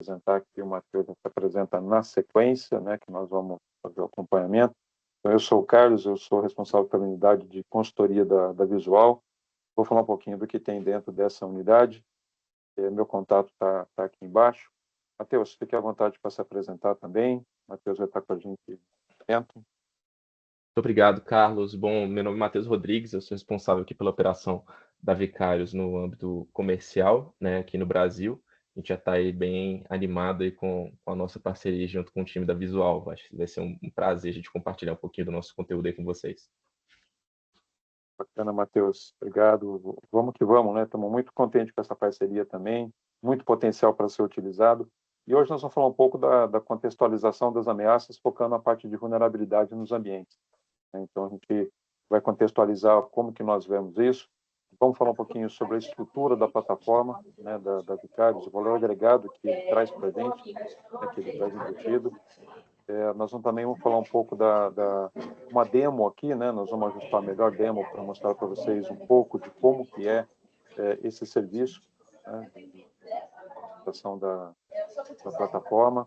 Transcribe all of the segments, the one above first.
apresentar aqui, o Matheus se apresenta na sequência, né, que nós vamos fazer o acompanhamento. Então, eu sou o Carlos, eu sou responsável pela unidade de consultoria da Visual. Vou falar um pouquinho do que tem dentro dessa unidade. Meu contato está aqui embaixo. Matheus, fique à vontade para se apresentar também. Matheus vai estar com a gente dentro. Muito obrigado, Carlos. Bom, meu nome é Matheus Rodrigues, eu sou responsável aqui pela operação da Vicários no âmbito comercial, né, aqui no Brasil. A gente já está aí bem animado aí com a nossa parceria junto com o time da Visual. Acho que vai ser um prazer a gente compartilhar um pouquinho do nosso conteúdo aí com vocês. Bacana, Matheus. Obrigado. Vamos que vamos, né? Estamos muito contentes com essa parceria também, muito potencial para ser utilizado. E hoje nós vamos falar um pouco da contextualização das ameaças, focando na parte de vulnerabilidade nos ambientes, né? Então, a gente vai contextualizar como que nós vemos isso. Vamos falar um pouquinho sobre a estrutura da plataforma, né, da Vicários, o valor agregado que ele traz para a gente, né, que ele traz embutido. Nós também vamos falar um pouco uma demo aqui, né? Nós vamos ajustar a melhor demo para mostrar para vocês um pouco de como que é esse serviço, né, de utilização da plataforma.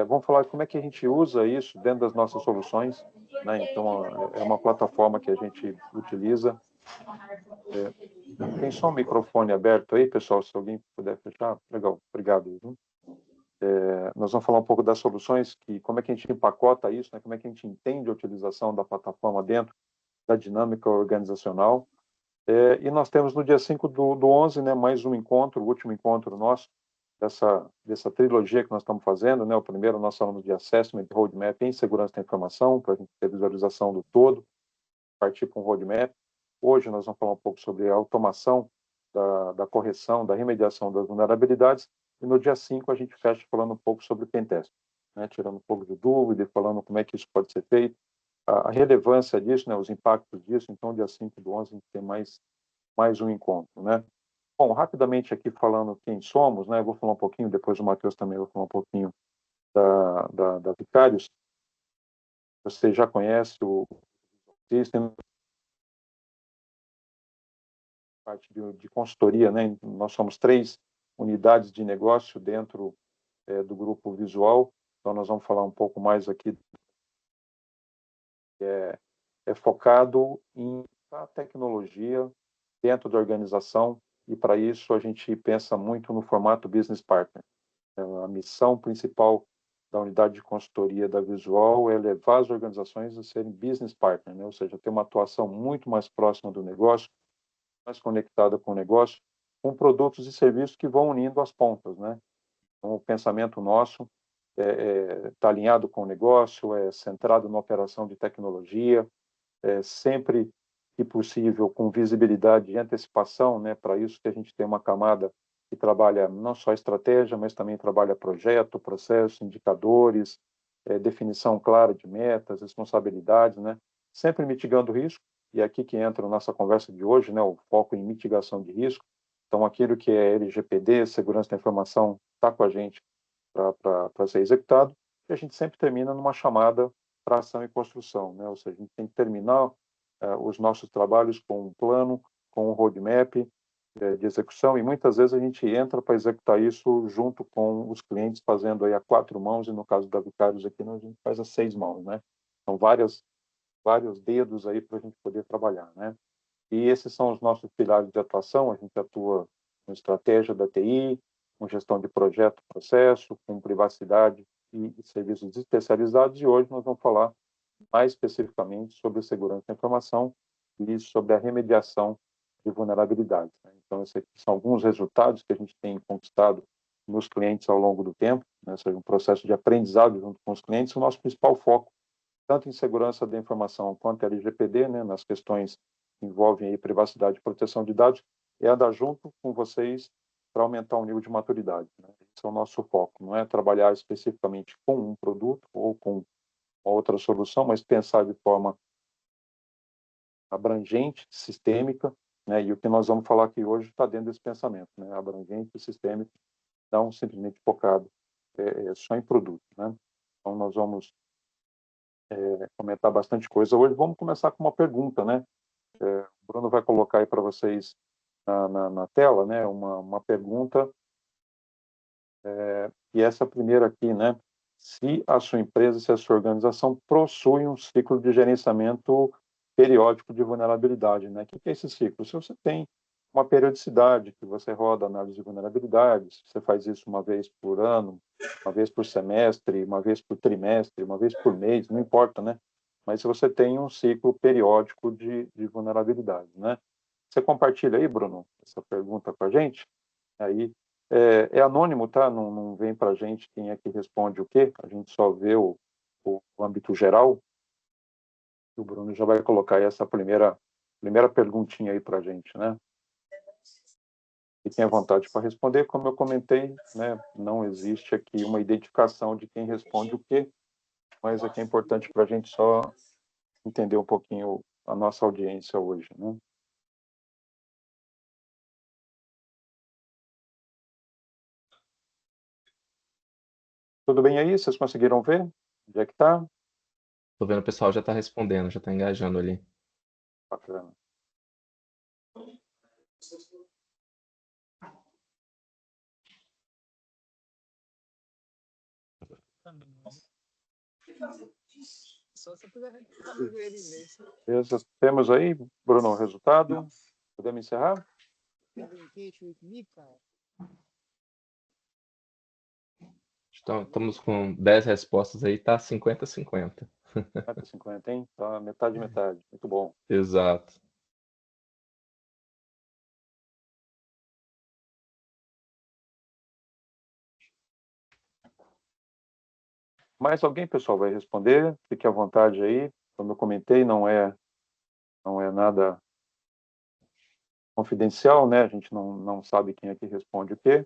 Vamos falar de como é que a gente usa isso dentro das nossas soluções, né? Então, é uma plataforma que a gente utiliza. Tem só o microfone aberto aí, pessoal, se alguém puder fechar. Legal, obrigado. Nós vamos falar um pouco das soluções, como é que a gente empacota isso, né? Como é que a gente entende a utilização da plataforma dentro da dinâmica organizacional. E nós temos no dia 5 do 11, né, mais um encontro, o último encontro nosso, dessa trilogia que nós estamos fazendo, né? O primeiro nós falamos de Assessment Roadmap em segurança da informação, para a gente ter visualização do todo, partir para um roadmap. Hoje nós vamos falar um pouco sobre a automação da correção, da remediação das vulnerabilidades, e no dia 5 a gente fecha falando um pouco sobre o pentest, né? Tirando um pouco de dúvida e falando como é que isso pode ser feito, a relevância disso, né? Os impactos disso. Então, dia 5 do 11 a gente tem mais um encontro, né? Bom, rapidamente aqui falando quem somos, né? Eu vou falar um pouquinho, depois o Matheus também vai falar um pouquinho da Vicários. Você já conhece o System, parte de consultoria, né? Nós somos 3 unidades de negócio dentro do grupo Visual. Então, nós vamos falar um pouco mais aqui. É focado em a tecnologia dentro da organização, e para isso a gente pensa muito no formato business partner. A missão principal da unidade de consultoria da Visual é levar as organizações a serem business partner, né? Ou seja, ter uma atuação muito mais próxima do negócio, mais conectada com o negócio, com produtos e serviços que vão unindo as pontas, né? Então, o pensamento nosso está alinhado com o negócio, é centrado na operação de tecnologia, sempre que possível com visibilidade e antecipação, né? Para isso que a gente tem uma camada que trabalha não só estratégia, mas também trabalha projeto, processo, indicadores, definição clara de metas, responsabilidades, né? Sempre mitigando o risco. E é aqui que entra a nossa conversa de hoje, né? O foco em mitigação de risco. Então, aquilo que é LGPD, segurança da informação, está com a gente para ser executado. E a gente sempre termina numa chamada para ação e construção, né? Ou seja, a gente tem que terminar os nossos trabalhos com um plano, com um roadmap de execução, e muitas vezes a gente entra para executar isso junto com os clientes, fazendo aí a 4 mãos, e no caso da Vicários aqui, a gente faz a 6 mãos, né? São vários dedos aí para a gente poder trabalhar, né? E esses são os nossos pilares de atuação. A gente atua com estratégia da TI, com gestão de projeto, processo, com privacidade e serviços especializados, e hoje nós vamos falar mais especificamente sobre segurança da informação e sobre a remediação de vulnerabilidades, né? Então, esses aqui são alguns resultados que a gente tem conquistado nos clientes ao longo do tempo, né? Ou seja, um processo de aprendizado junto com os clientes. O nosso principal foco, tanto em segurança da informação quanto LGPD, né? Nas questões que envolvem aí privacidade e proteção de dados, é andar junto com vocês para aumentar o nível de maturidade, né? Esse é o nosso foco, não é trabalhar especificamente com um produto ou com outra solução, mas pensar de forma abrangente, sistêmica, né? E o que nós vamos falar aqui hoje está dentro desse pensamento, né? Abrangente, sistêmico, não simplesmente focado só em produto, né? Então, nós vamos comentar bastante coisa hoje. Vamos começar com uma pergunta, né? O Bruno vai colocar aí para vocês na tela, né? Uma pergunta E essa primeira aqui, né? Se a sua empresa, se a sua organização possui um ciclo de gerenciamento periódico de vulnerabilidade, né? O que é esse ciclo? Se você tem uma periodicidade que você roda análise de vulnerabilidades, você faz isso uma vez por ano, uma vez por semestre, uma vez por trimestre, uma vez por mês, não importa, né? Mas se você tem um ciclo periódico de vulnerabilidade, né? Você compartilha aí, Bruno, essa pergunta com a gente? Aí é anônimo, tá? Não vem para a gente quem é que responde o quê. A gente só vê o âmbito geral. O Bruno já vai colocar aí essa primeira perguntinha aí para a gente, né? E tenha vontade para responder, como eu comentei, né? Não existe aqui uma identificação de quem responde o quê, mas aqui é importante para a gente só entender um pouquinho a nossa audiência hoje, né? Tudo bem aí? Vocês conseguiram ver? Onde é que está? Tô vendo o pessoal já está respondendo, já está engajando ali. Bacana. Beleza. Temos aí, Bruno, o resultado? Podemos encerrar? Então, estamos com 10 respostas aí, tá 50-50. 50, hein? Tá metade, metade. Muito bom. Exato. Mais alguém, pessoal, vai responder? Fique à vontade aí. Como eu comentei, não é nada confidencial, né? A gente não sabe quem é que responde o quê.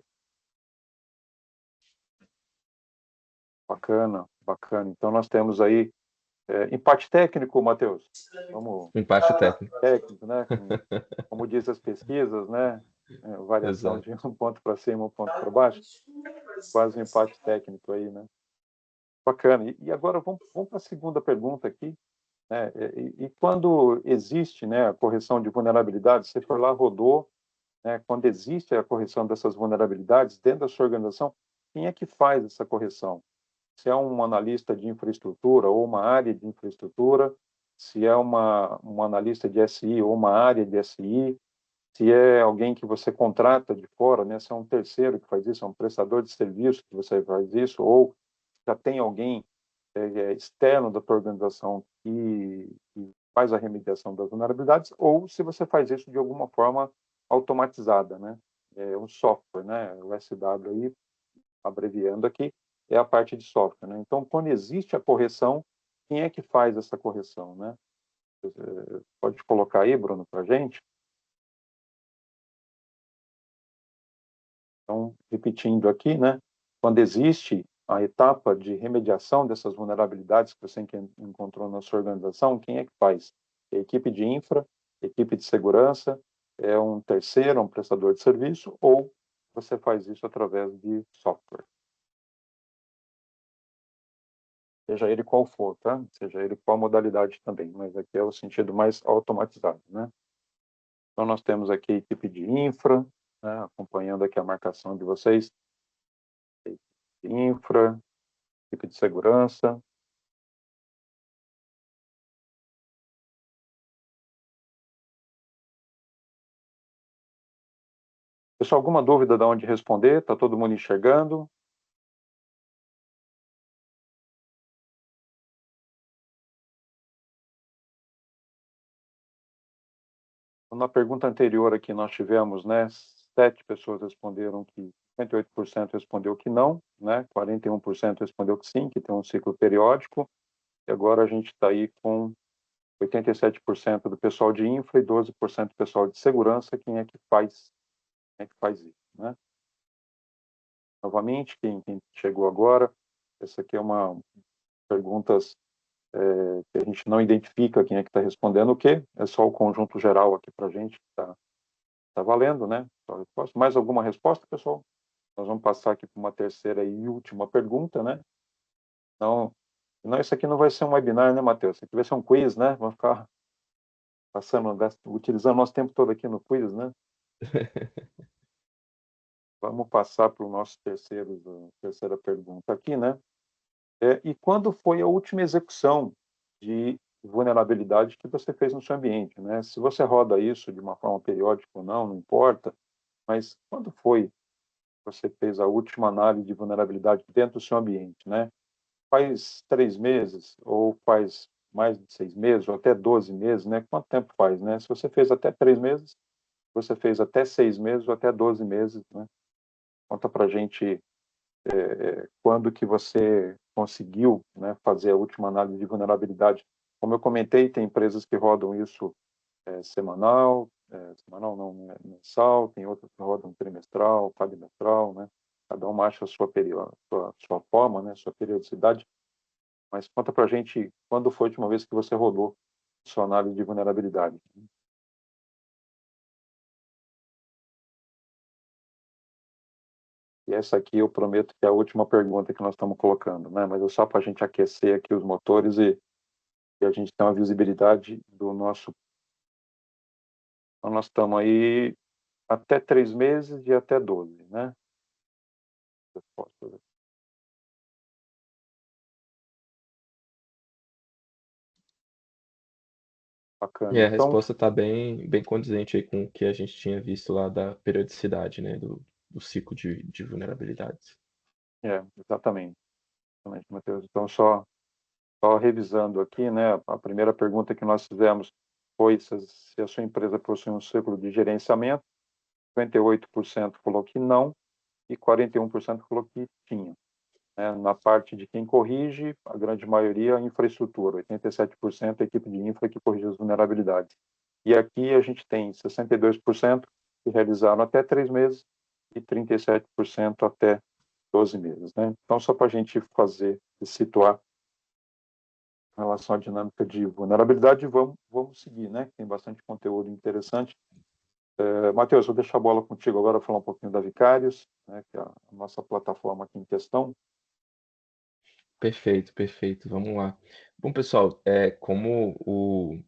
Bacana, bacana. Então, nós temos aí empate técnico, Matheus. Vamos, Empate técnico. técnico, né? Como diz as pesquisas, né? Variação Exato. de um ponto para cima, um ponto para baixo. Quase um empate técnico aí, né? Bacana. E agora vamos para a segunda pergunta aqui. Né? E quando existe, né, a correção de vulnerabilidades, você for lá, rodou, né, quando existe a correção dessas vulnerabilidades dentro da sua organização, quem é que faz essa correção? Se é um analista de infraestrutura ou uma área de infraestrutura, se é um analista de SI ou uma área de SI, se é alguém que você contrata de fora, né, se é um terceiro que faz isso, é um prestador de serviço que você faz isso, ou já tem alguém externo da tua organização que faz a remediação das vulnerabilidades, ou se você faz isso de alguma forma automatizada, né? Um software, né? O SW aí, abreviando aqui, é a parte de software, né? Então, quando existe a correção, quem é que faz essa correção, né? Pode colocar aí, Bruno, para a gente? Então, repetindo aqui, né? Quando existe a etapa de remediação dessas vulnerabilidades que você encontrou na sua organização, quem é que faz? É a equipe de infra, equipe de segurança, é um terceiro, um prestador de serviço, ou você faz isso através de software? Seja ele qual for, tá? Seja ele qual modalidade também, mas aqui é o sentido mais automatizado, né? Então, nós temos aqui a equipe de infra, né, acompanhando aqui a marcação de vocês, equipe de infra, equipe de segurança. Pessoal, alguma dúvida de onde responder? Está todo mundo enxergando? Na pergunta anterior aqui nós tivemos, né, 7 pessoas responderam que 58% respondeu que não, né, 41% respondeu que sim, que tem um ciclo periódico, e agora a gente está aí com 87% do pessoal de infra e 12% do pessoal de segurança. Quem é que faz isso, né? Novamente, quem chegou agora, essa aqui é uma perguntas que a gente não identifica quem é que está respondendo o quê, é só o conjunto geral aqui para a gente que está valendo, né? Mais alguma resposta, pessoal? Nós vamos passar aqui para uma terceira e última pergunta, né? Então, não, isso aqui não vai ser um webinar, né, Matheus? Isso aqui vai ser um quiz, né? Vamos ficar utilizando nosso tempo todo aqui no quiz, né? Vamos passar para o nosso terceira pergunta aqui, né? E quando foi a última execução de vulnerabilidade que você fez no seu ambiente, né? Se você roda isso de uma forma periódica ou não, não importa, mas quando foi que você fez a última análise de vulnerabilidade dentro do seu ambiente, né? Faz 3 meses, ou faz mais de 6 meses, ou até 12 meses, né? Quanto tempo faz, né? Se você fez até 3 meses, você fez até 6 meses ou até 12 meses, né? Conta para a gente quando que você conseguiu, né, fazer a última análise de vulnerabilidade. Como eu comentei, tem empresas que rodam isso semanal não, né, mensal, tem outras que rodam trimestral, quadrimestral, né? Cada uma acha a sua forma, né, sua periodicidade. Mas conta para a gente quando foi a última vez que você rodou sua análise de vulnerabilidade. E essa aqui eu prometo que é a última pergunta que nós estamos colocando, né? Mas é só para a gente aquecer aqui os motores e a gente ter uma visibilidade do nosso. Então, nós estamos aí até 3 meses e até 12, né? E Bacana. a Então, resposta está bem condizente aí com o que a gente tinha visto lá da periodicidade, né, do ciclo de vulnerabilidades. exatamente, exatamente, Matheus. Então, só revisando aqui, né? A primeira pergunta que nós fizemos foi se a sua empresa possui um ciclo de gerenciamento. 58% falou que não e 41% falou que tinha. Né? Na parte de quem corrige, a grande maioria infraestrutura, 87% é a equipe de infra que corrige as vulnerabilidades. E aqui a gente tem 62% que realizaram até 3 meses e 37% até 12 meses. Né? Então, só para a gente fazer e situar em relação à dinâmica de vulnerabilidade, vamos seguir, né? Tem bastante conteúdo interessante. Matheus, vou deixar a bola contigo agora, falar um pouquinho da Vicários, né, que é a nossa plataforma aqui em questão. Perfeito, perfeito. Vamos lá. Bom, pessoal, como o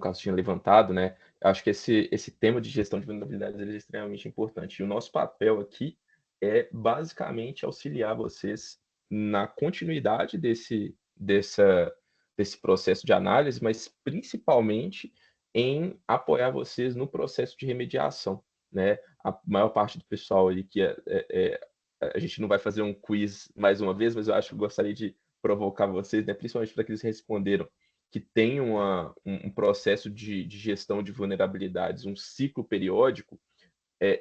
Carlos tinha levantado, né, eu acho que esse tema de gestão de vulnerabilidades ele é extremamente importante. E o nosso papel aqui é basicamente auxiliar vocês na continuidade desse processo de análise, mas principalmente em apoiar vocês no processo de remediação, né? A maior parte do pessoal ali a gente não vai fazer um quiz mais uma vez, mas eu acho que eu gostaria de provocar vocês, né, principalmente para que eles responderam que tem um processo de gestão de vulnerabilidades, um ciclo periódico,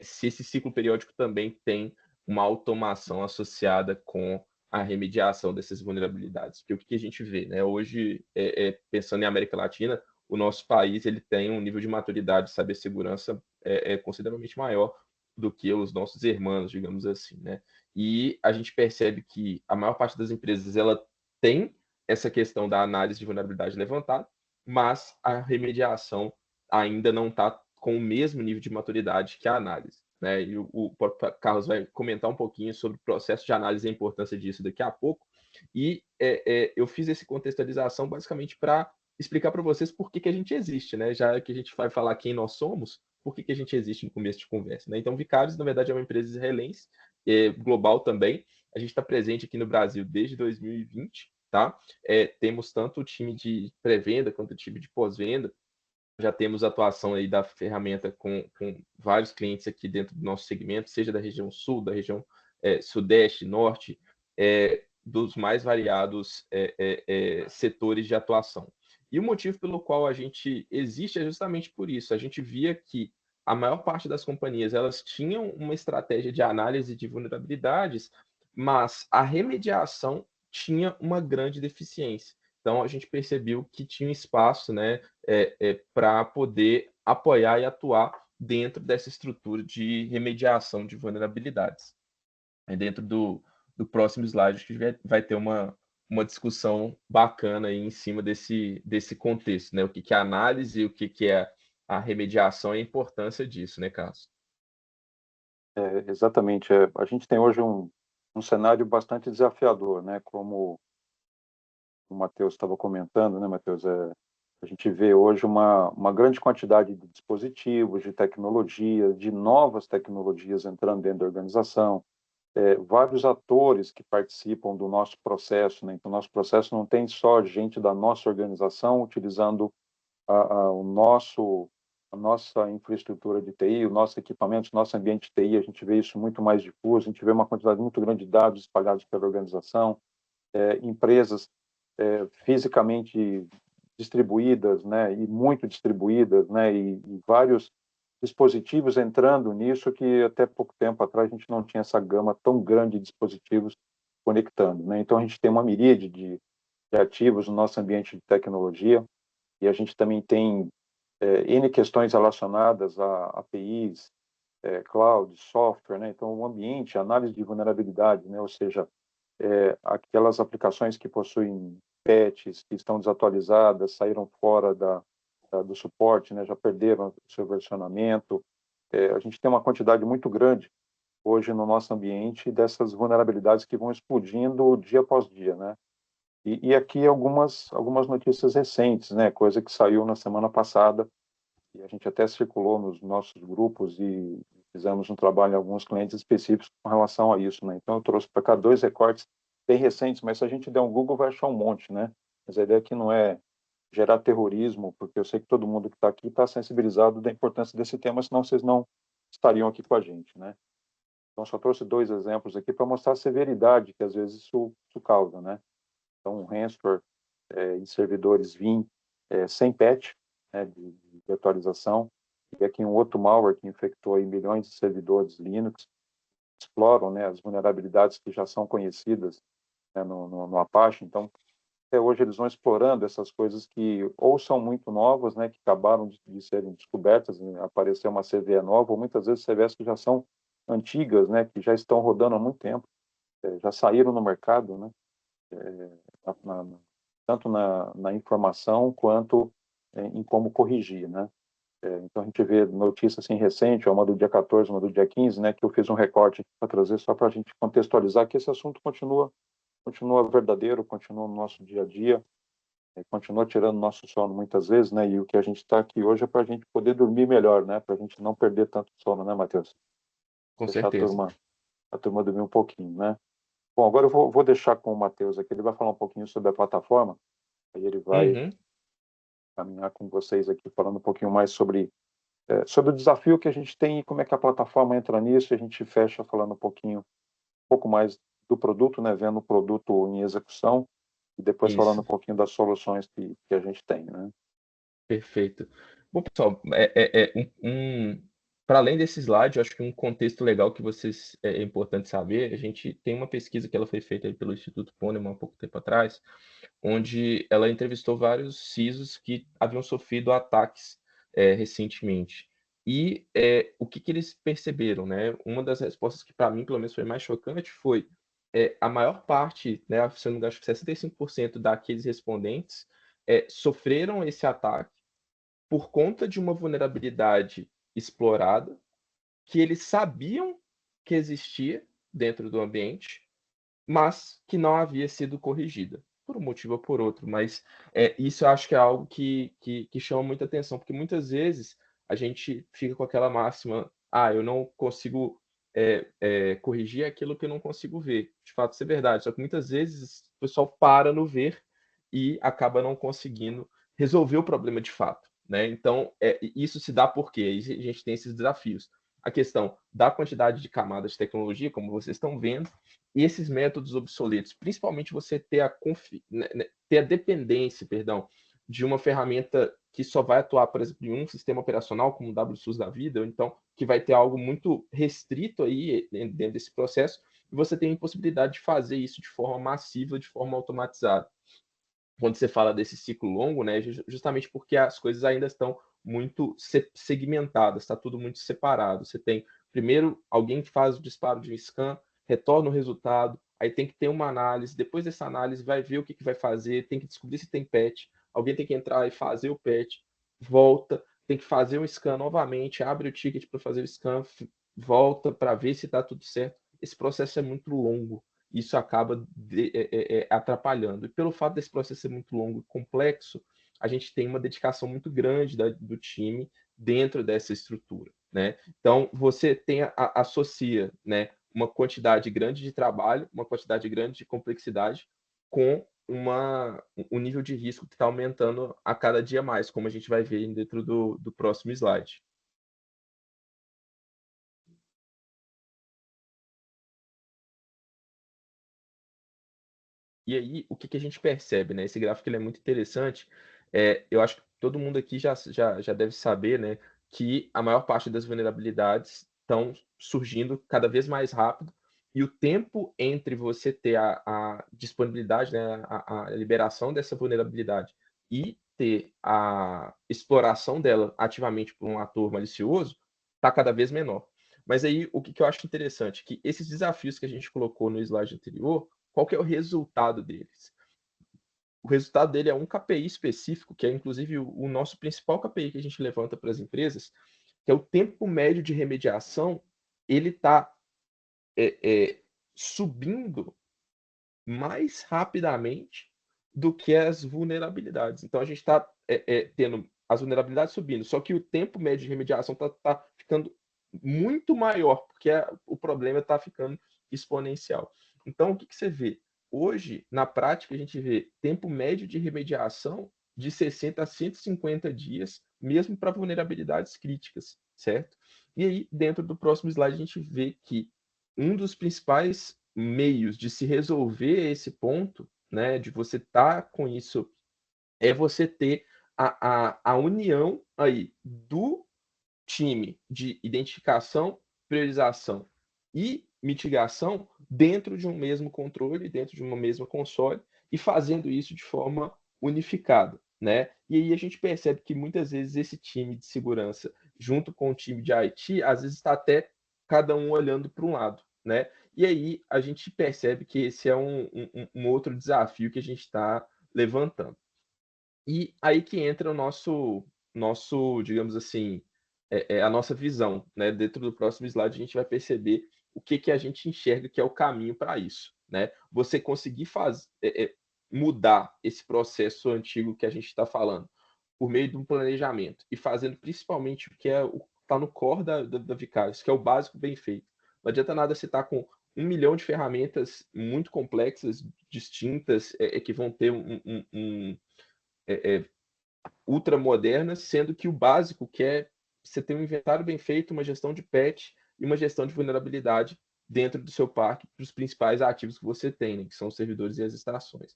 se esse ciclo periódico também tem uma automação associada com a remediação dessas vulnerabilidades. Porque o que a gente vê, né? Hoje, pensando em América Latina, o nosso país ele tem um nível de maturidade de cibersegurança consideravelmente maior do que os nossos irmãos, digamos assim, né? E a gente percebe que a maior parte das empresas ela tem essa questão da análise de vulnerabilidade levantada, mas a remediação ainda não está com o mesmo nível de maturidade que a análise. Né? E o Carlos vai comentar um pouquinho sobre o processo de análise e a importância disso daqui a pouco. E eu fiz essa contextualização basicamente para explicar para vocês por que a gente existe, né? Já que a gente vai falar quem nós somos, por que a gente existe no começo de conversa. Né? Então, Vicários, na verdade, é uma empresa israelense, global também. A gente está presente aqui no Brasil desde 2020, tá? Temos tanto o time de pré-venda quanto o time de pós-venda. Já temos atuação aí da ferramenta com vários clientes aqui dentro do nosso segmento, seja da região sul, da região sudeste, norte, dos mais variados setores de atuação. E o motivo pelo qual a gente existe é justamente por isso. A gente via que a maior parte das companhias elas tinham uma estratégia de análise de vulnerabilidades, mas a remediação tinha uma grande deficiência. Então a gente percebeu que tinha um espaço, né, para poder apoiar e atuar dentro dessa estrutura de remediação de vulnerabilidades. Dentro do próximo slide, a gente vai ter uma discussão bacana aí em cima desse contexto, né? O que é análise, o que é a remediação e a importância disso, né, Carlos? Exatamente. A gente tem hoje um cenário bastante desafiador, né? Como o Matheus estava comentando, né, Matheus? A A gente vê hoje uma grande quantidade de dispositivos, de tecnologia, de novas tecnologias entrando dentro da organização, vários atores que participam do nosso processo, né? Então, o nosso processo não tem só gente da nossa organização utilizando a nossa infraestrutura de TI, o nosso equipamento, o nosso ambiente de TI, a gente vê isso muito mais difuso, a gente vê uma quantidade muito grande de dados espalhados pela organização, empresas fisicamente distribuídas, né, e muito distribuídas, né, e vários dispositivos entrando nisso que até pouco tempo atrás a gente não tinha essa gama tão grande de dispositivos conectando, né? Então a gente tem uma miríade de ativos no nosso ambiente de tecnologia e a gente também tem N questões relacionadas a APIs, cloud, software, né? Então o ambiente, análise de vulnerabilidade, né? Ou seja, aquelas aplicações que possuem patches, que estão desatualizadas, saíram fora do suporte, né, já perderam o seu versionamento. A gente tem uma quantidade muito grande hoje no nosso ambiente dessas vulnerabilidades que vão explodindo dia após dia, né? E aqui algumas notícias recentes, né, coisa que saiu na semana passada, e a gente até circulou nos nossos grupos e fizemos um trabalho em alguns clientes específicos com relação a isso, né? Então eu trouxe para cá 2 recortes bem recentes, mas se a gente der um Google vai achar um monte, né? Mas a ideia aqui não é gerar terrorismo, porque eu sei que todo mundo que está aqui está sensibilizado da importância desse tema, senão vocês não estariam aqui com a gente, né? Então só trouxe 2 exemplos aqui para mostrar a severidade que às vezes isso causa, né? Então um ransomware em servidores Vim sem patch, né, de atualização, e aqui um outro malware que infectou aí milhões de servidores Linux, exploram, né, as vulnerabilidades que já são conhecidas, né, no Apache. Então, até hoje eles vão explorando essas coisas que ou são muito novas, né, que acabaram de serem descobertas, né, apareceu uma CVE nova, ou muitas vezes CVEs que já são antigas, né, que já estão rodando há muito tempo, já saíram no mercado, né, na, tanto na informação quanto em como corrigir, né. Então a gente vê notícia assim recente, uma do dia 14, uma do dia 15, né, que eu fiz um recorte para trazer só para a gente contextualizar que esse assunto continua verdadeiro, continua no nosso dia a dia, continua tirando nosso sono muitas vezes, né, e o que a gente está aqui hoje é para a gente poder dormir melhor, né, para a gente não perder tanto sono, né, Matheus? Com Deixar certeza. a turma dormir um pouquinho, né? Bom, agora eu vou deixar com o Matheus aqui, ele vai falar um pouquinho sobre a plataforma, aí ele vai Uhum. caminhar com vocês aqui falando um pouquinho mais sobre o desafio que a gente tem e como é que a plataforma entra nisso, e a gente fecha falando um pouco mais do produto, né, vendo o produto em execução, e depois falando um Isso. pouquinho das soluções que a gente tem, né? Perfeito. Bom, pessoal, para além desse slide, eu acho que um contexto legal que vocês é importante saber, a gente tem uma pesquisa que ela foi feita aí pelo Instituto Poneman há pouco tempo atrás, onde ela entrevistou vários CISOs que haviam sofrido ataques recentemente. E o que eles perceberam, né? Uma das respostas que para mim, pelo menos, foi mais chocante foi a maior parte, né, se eu não me engano, acho que 65% daqueles respondentes sofreram esse ataque por conta de uma vulnerabilidade explorada, que eles sabiam que existia dentro do ambiente, mas que não havia sido corrigida, por um motivo ou por outro. Mas isso eu acho que é algo que chama muita atenção, porque muitas vezes a gente fica com aquela máxima, eu não consigo corrigir aquilo que eu não consigo ver. De fato, isso é verdade, só que muitas vezes o pessoal para no ver e acaba não conseguindo resolver o problema de fato. Né? Então, isso se dá porque a gente tem esses desafios. A questão da quantidade de camadas de tecnologia, como vocês estão vendo, e esses métodos obsoletos, principalmente você ter ter a dependência, perdão, de uma ferramenta que só vai atuar, por exemplo, em um sistema operacional, como o WSUS da vida, ou então que vai ter algo muito restrito aí dentro desse processo, e você tem a possibilidade de fazer isso de forma massiva, de forma automatizada. Quando você fala desse ciclo longo, né, justamente porque as coisas ainda estão muito segmentadas, está tudo muito separado. Você tem primeiro alguém que faz o disparo de um scan, retorna o resultado, aí tem que ter uma análise, depois dessa análise vai ver o que vai fazer, tem que descobrir se tem patch, alguém tem que entrar e fazer o patch, volta, tem que fazer um scan novamente, abre o ticket para fazer o scan, volta para ver se está tudo certo. Esse processo é muito longo, isso acaba atrapalhando. E pelo fato desse processo ser muito longo e complexo, a gente tem uma dedicação muito grande do time dentro dessa estrutura, né? Então, você associa, né, uma quantidade grande de trabalho, uma quantidade grande de complexidade com um nível de risco que está aumentando a cada dia mais, como a gente vai ver dentro do próximo slide. E aí, o que, que a gente percebe, né? Esse gráfico ele é muito interessante. Eu acho que todo mundo aqui já deve saber, né, que a maior parte das vulnerabilidades estão surgindo cada vez mais rápido e o tempo entre você ter a disponibilidade, né, a liberação dessa vulnerabilidade e ter a exploração dela ativamente por um ator malicioso está cada vez menor. Mas aí, o que, que eu acho interessante? Que esses desafios que a gente colocou no slide anterior, qual que é o resultado deles? O resultado dele é um KPI específico, que é inclusive o nosso principal KPI que a gente levanta para as empresas, que é o tempo médio de remediação, ele está subindo mais rapidamente do que as vulnerabilidades. Então, a gente está tendo as vulnerabilidades subindo, só que o tempo médio de remediação está ficando muito maior, porque o problema está ficando exponencial. Então, o que, que você vê? Hoje, na prática, a gente vê tempo médio de remediação de 60 a 150 dias, mesmo para vulnerabilidades críticas, certo? E aí, dentro do próximo slide, a gente vê que um dos principais meios de se resolver esse ponto, né, de você estar com isso, é você ter a união aí do time de identificação, priorização e mitigação dentro de um mesmo controle, dentro de uma mesma console, e fazendo isso de forma unificada, né? E aí a gente percebe que muitas vezes esse time de segurança, junto com o time de IT, às vezes está até cada um olhando para um lado, né? E aí a gente percebe que esse é um outro desafio que a gente está levantando. E aí que entra o nosso, digamos assim, a nossa visão, né? Dentro do próximo slide a gente vai perceber o que que a gente enxerga que é o caminho para isso, né? Você conseguir mudar esse processo antigo que a gente está falando por meio de um planejamento e fazendo principalmente o que está no core da Vicarious, que é o básico bem feito. Não adianta nada você estar com 1 milhão de ferramentas muito complexas, distintas, que vão ter é, é, ultramodernas, sendo que o básico que é você ter um inventário bem feito, uma gestão de patch e uma gestão de vulnerabilidade dentro do seu parque para os principais ativos que você tem, né, que são os servidores e as estações.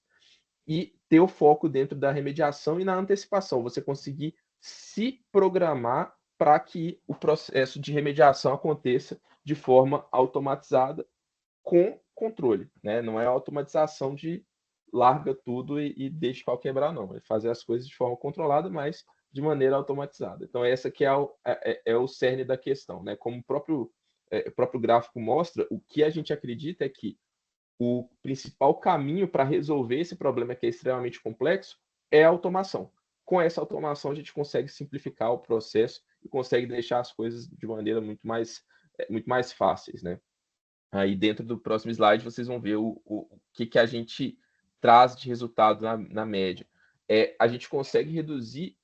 E ter o foco dentro da remediação e na antecipação, você conseguir se programar para que o processo de remediação aconteça de forma automatizada com controle, né? Não é automatização de larga tudo e deixa o pau quebrar, não. É fazer as coisas de forma controlada, mas de maneira automatizada. Então, essa que é o cerne da questão, né? Como o próprio gráfico mostra, o que a gente acredita é que o principal caminho para resolver esse problema, que é extremamente complexo, é a automação. Com essa automação, a gente consegue simplificar o processo e consegue deixar as coisas de maneira muito mais fáceis, né? Aí dentro do próximo slide vocês vão ver o que a gente traz de resultado na média. A gente consegue reduzir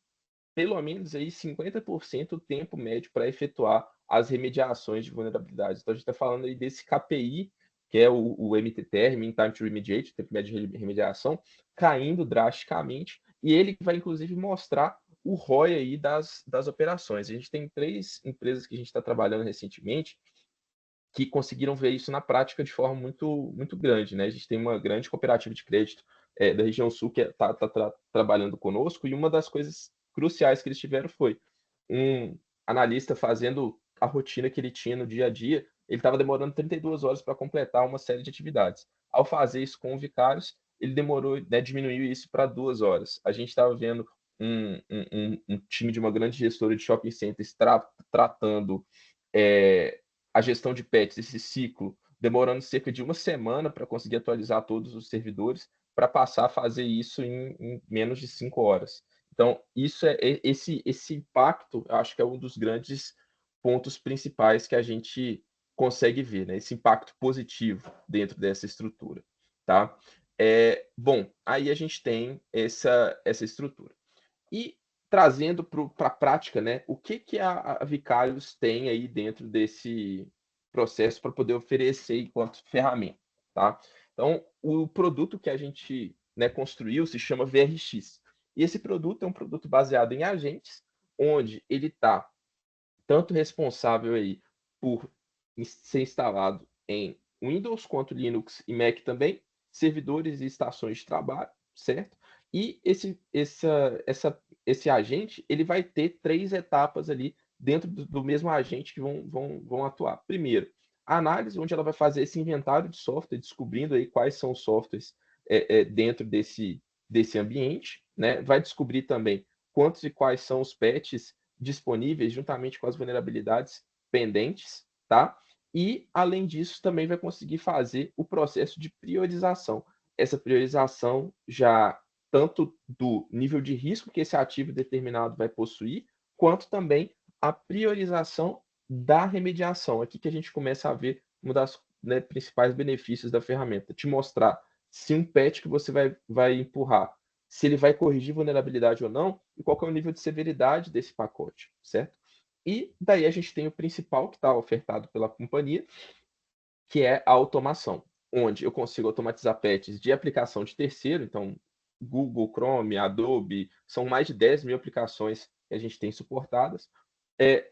pelo menos aí 50% o tempo médio para efetuar as remediações de vulnerabilidades. Então a gente está falando aí desse KPI, que é o MTTR, Mean Time to Remediate, o tempo médio de remediação, caindo drasticamente, e ele vai inclusive mostrar o ROI aí das operações. A gente tem 3 empresas que a gente está trabalhando recentemente, que conseguiram ver isso na prática de forma muito grande, né? A gente tem uma grande cooperativa de crédito da região sul que está trabalhando conosco, e uma das coisas cruciais que eles tiveram foi um analista fazendo a rotina que ele tinha no dia a dia, ele estava demorando 32 horas para completar uma série de atividades. Ao fazer isso com o Vicarious, ele demorou, né, diminuiu isso para 2 horas. A gente estava vendo um time de uma grande gestora de shopping centers tratando a gestão de patches, esse ciclo, demorando cerca de 1 semana para conseguir atualizar todos os servidores, para passar a fazer isso em menos de 5 horas. Então, esse impacto, eu acho que é um dos grandes pontos principais que a gente consegue ver, né? Esse impacto positivo dentro dessa estrutura, tá? Bom, aí a gente tem essa estrutura. E trazendo para a prática, né, o que, que a Vicarious tem aí dentro desse processo para poder oferecer enquanto ferramenta, tá? Então, o produto que a gente, né, construiu se chama VRX. E esse produto é um produto baseado em agentes, onde ele está tanto responsável aí por ser instalado em Windows quanto Linux e Mac também, servidores e estações de trabalho, certo? E esse agente ele vai ter 3 etapas ali dentro do mesmo agente que vão atuar. Primeiro, a análise, onde ela vai fazer esse inventário de software, descobrindo aí quais são os softwares dentro desse ambiente, né? Vai descobrir também quantos e quais são os patches disponíveis juntamente com as vulnerabilidades pendentes, tá? E, além disso, também vai conseguir fazer o processo de priorização. Essa priorização já tanto do nível de risco que esse ativo determinado vai possuir, quanto também a priorização da remediação. Aqui que a gente começa a ver uma das, né, principais benefícios da ferramenta, te mostrar se um patch que você vai empurrar, se ele vai corrigir vulnerabilidade ou não, e qual é o nível de severidade desse pacote, certo? E daí a gente tem o principal que está ofertado pela companhia, que é a automação, onde eu consigo automatizar patches de aplicação de terceiro, então Google, Chrome, Adobe, são mais de 10 mil aplicações que a gente tem suportadas.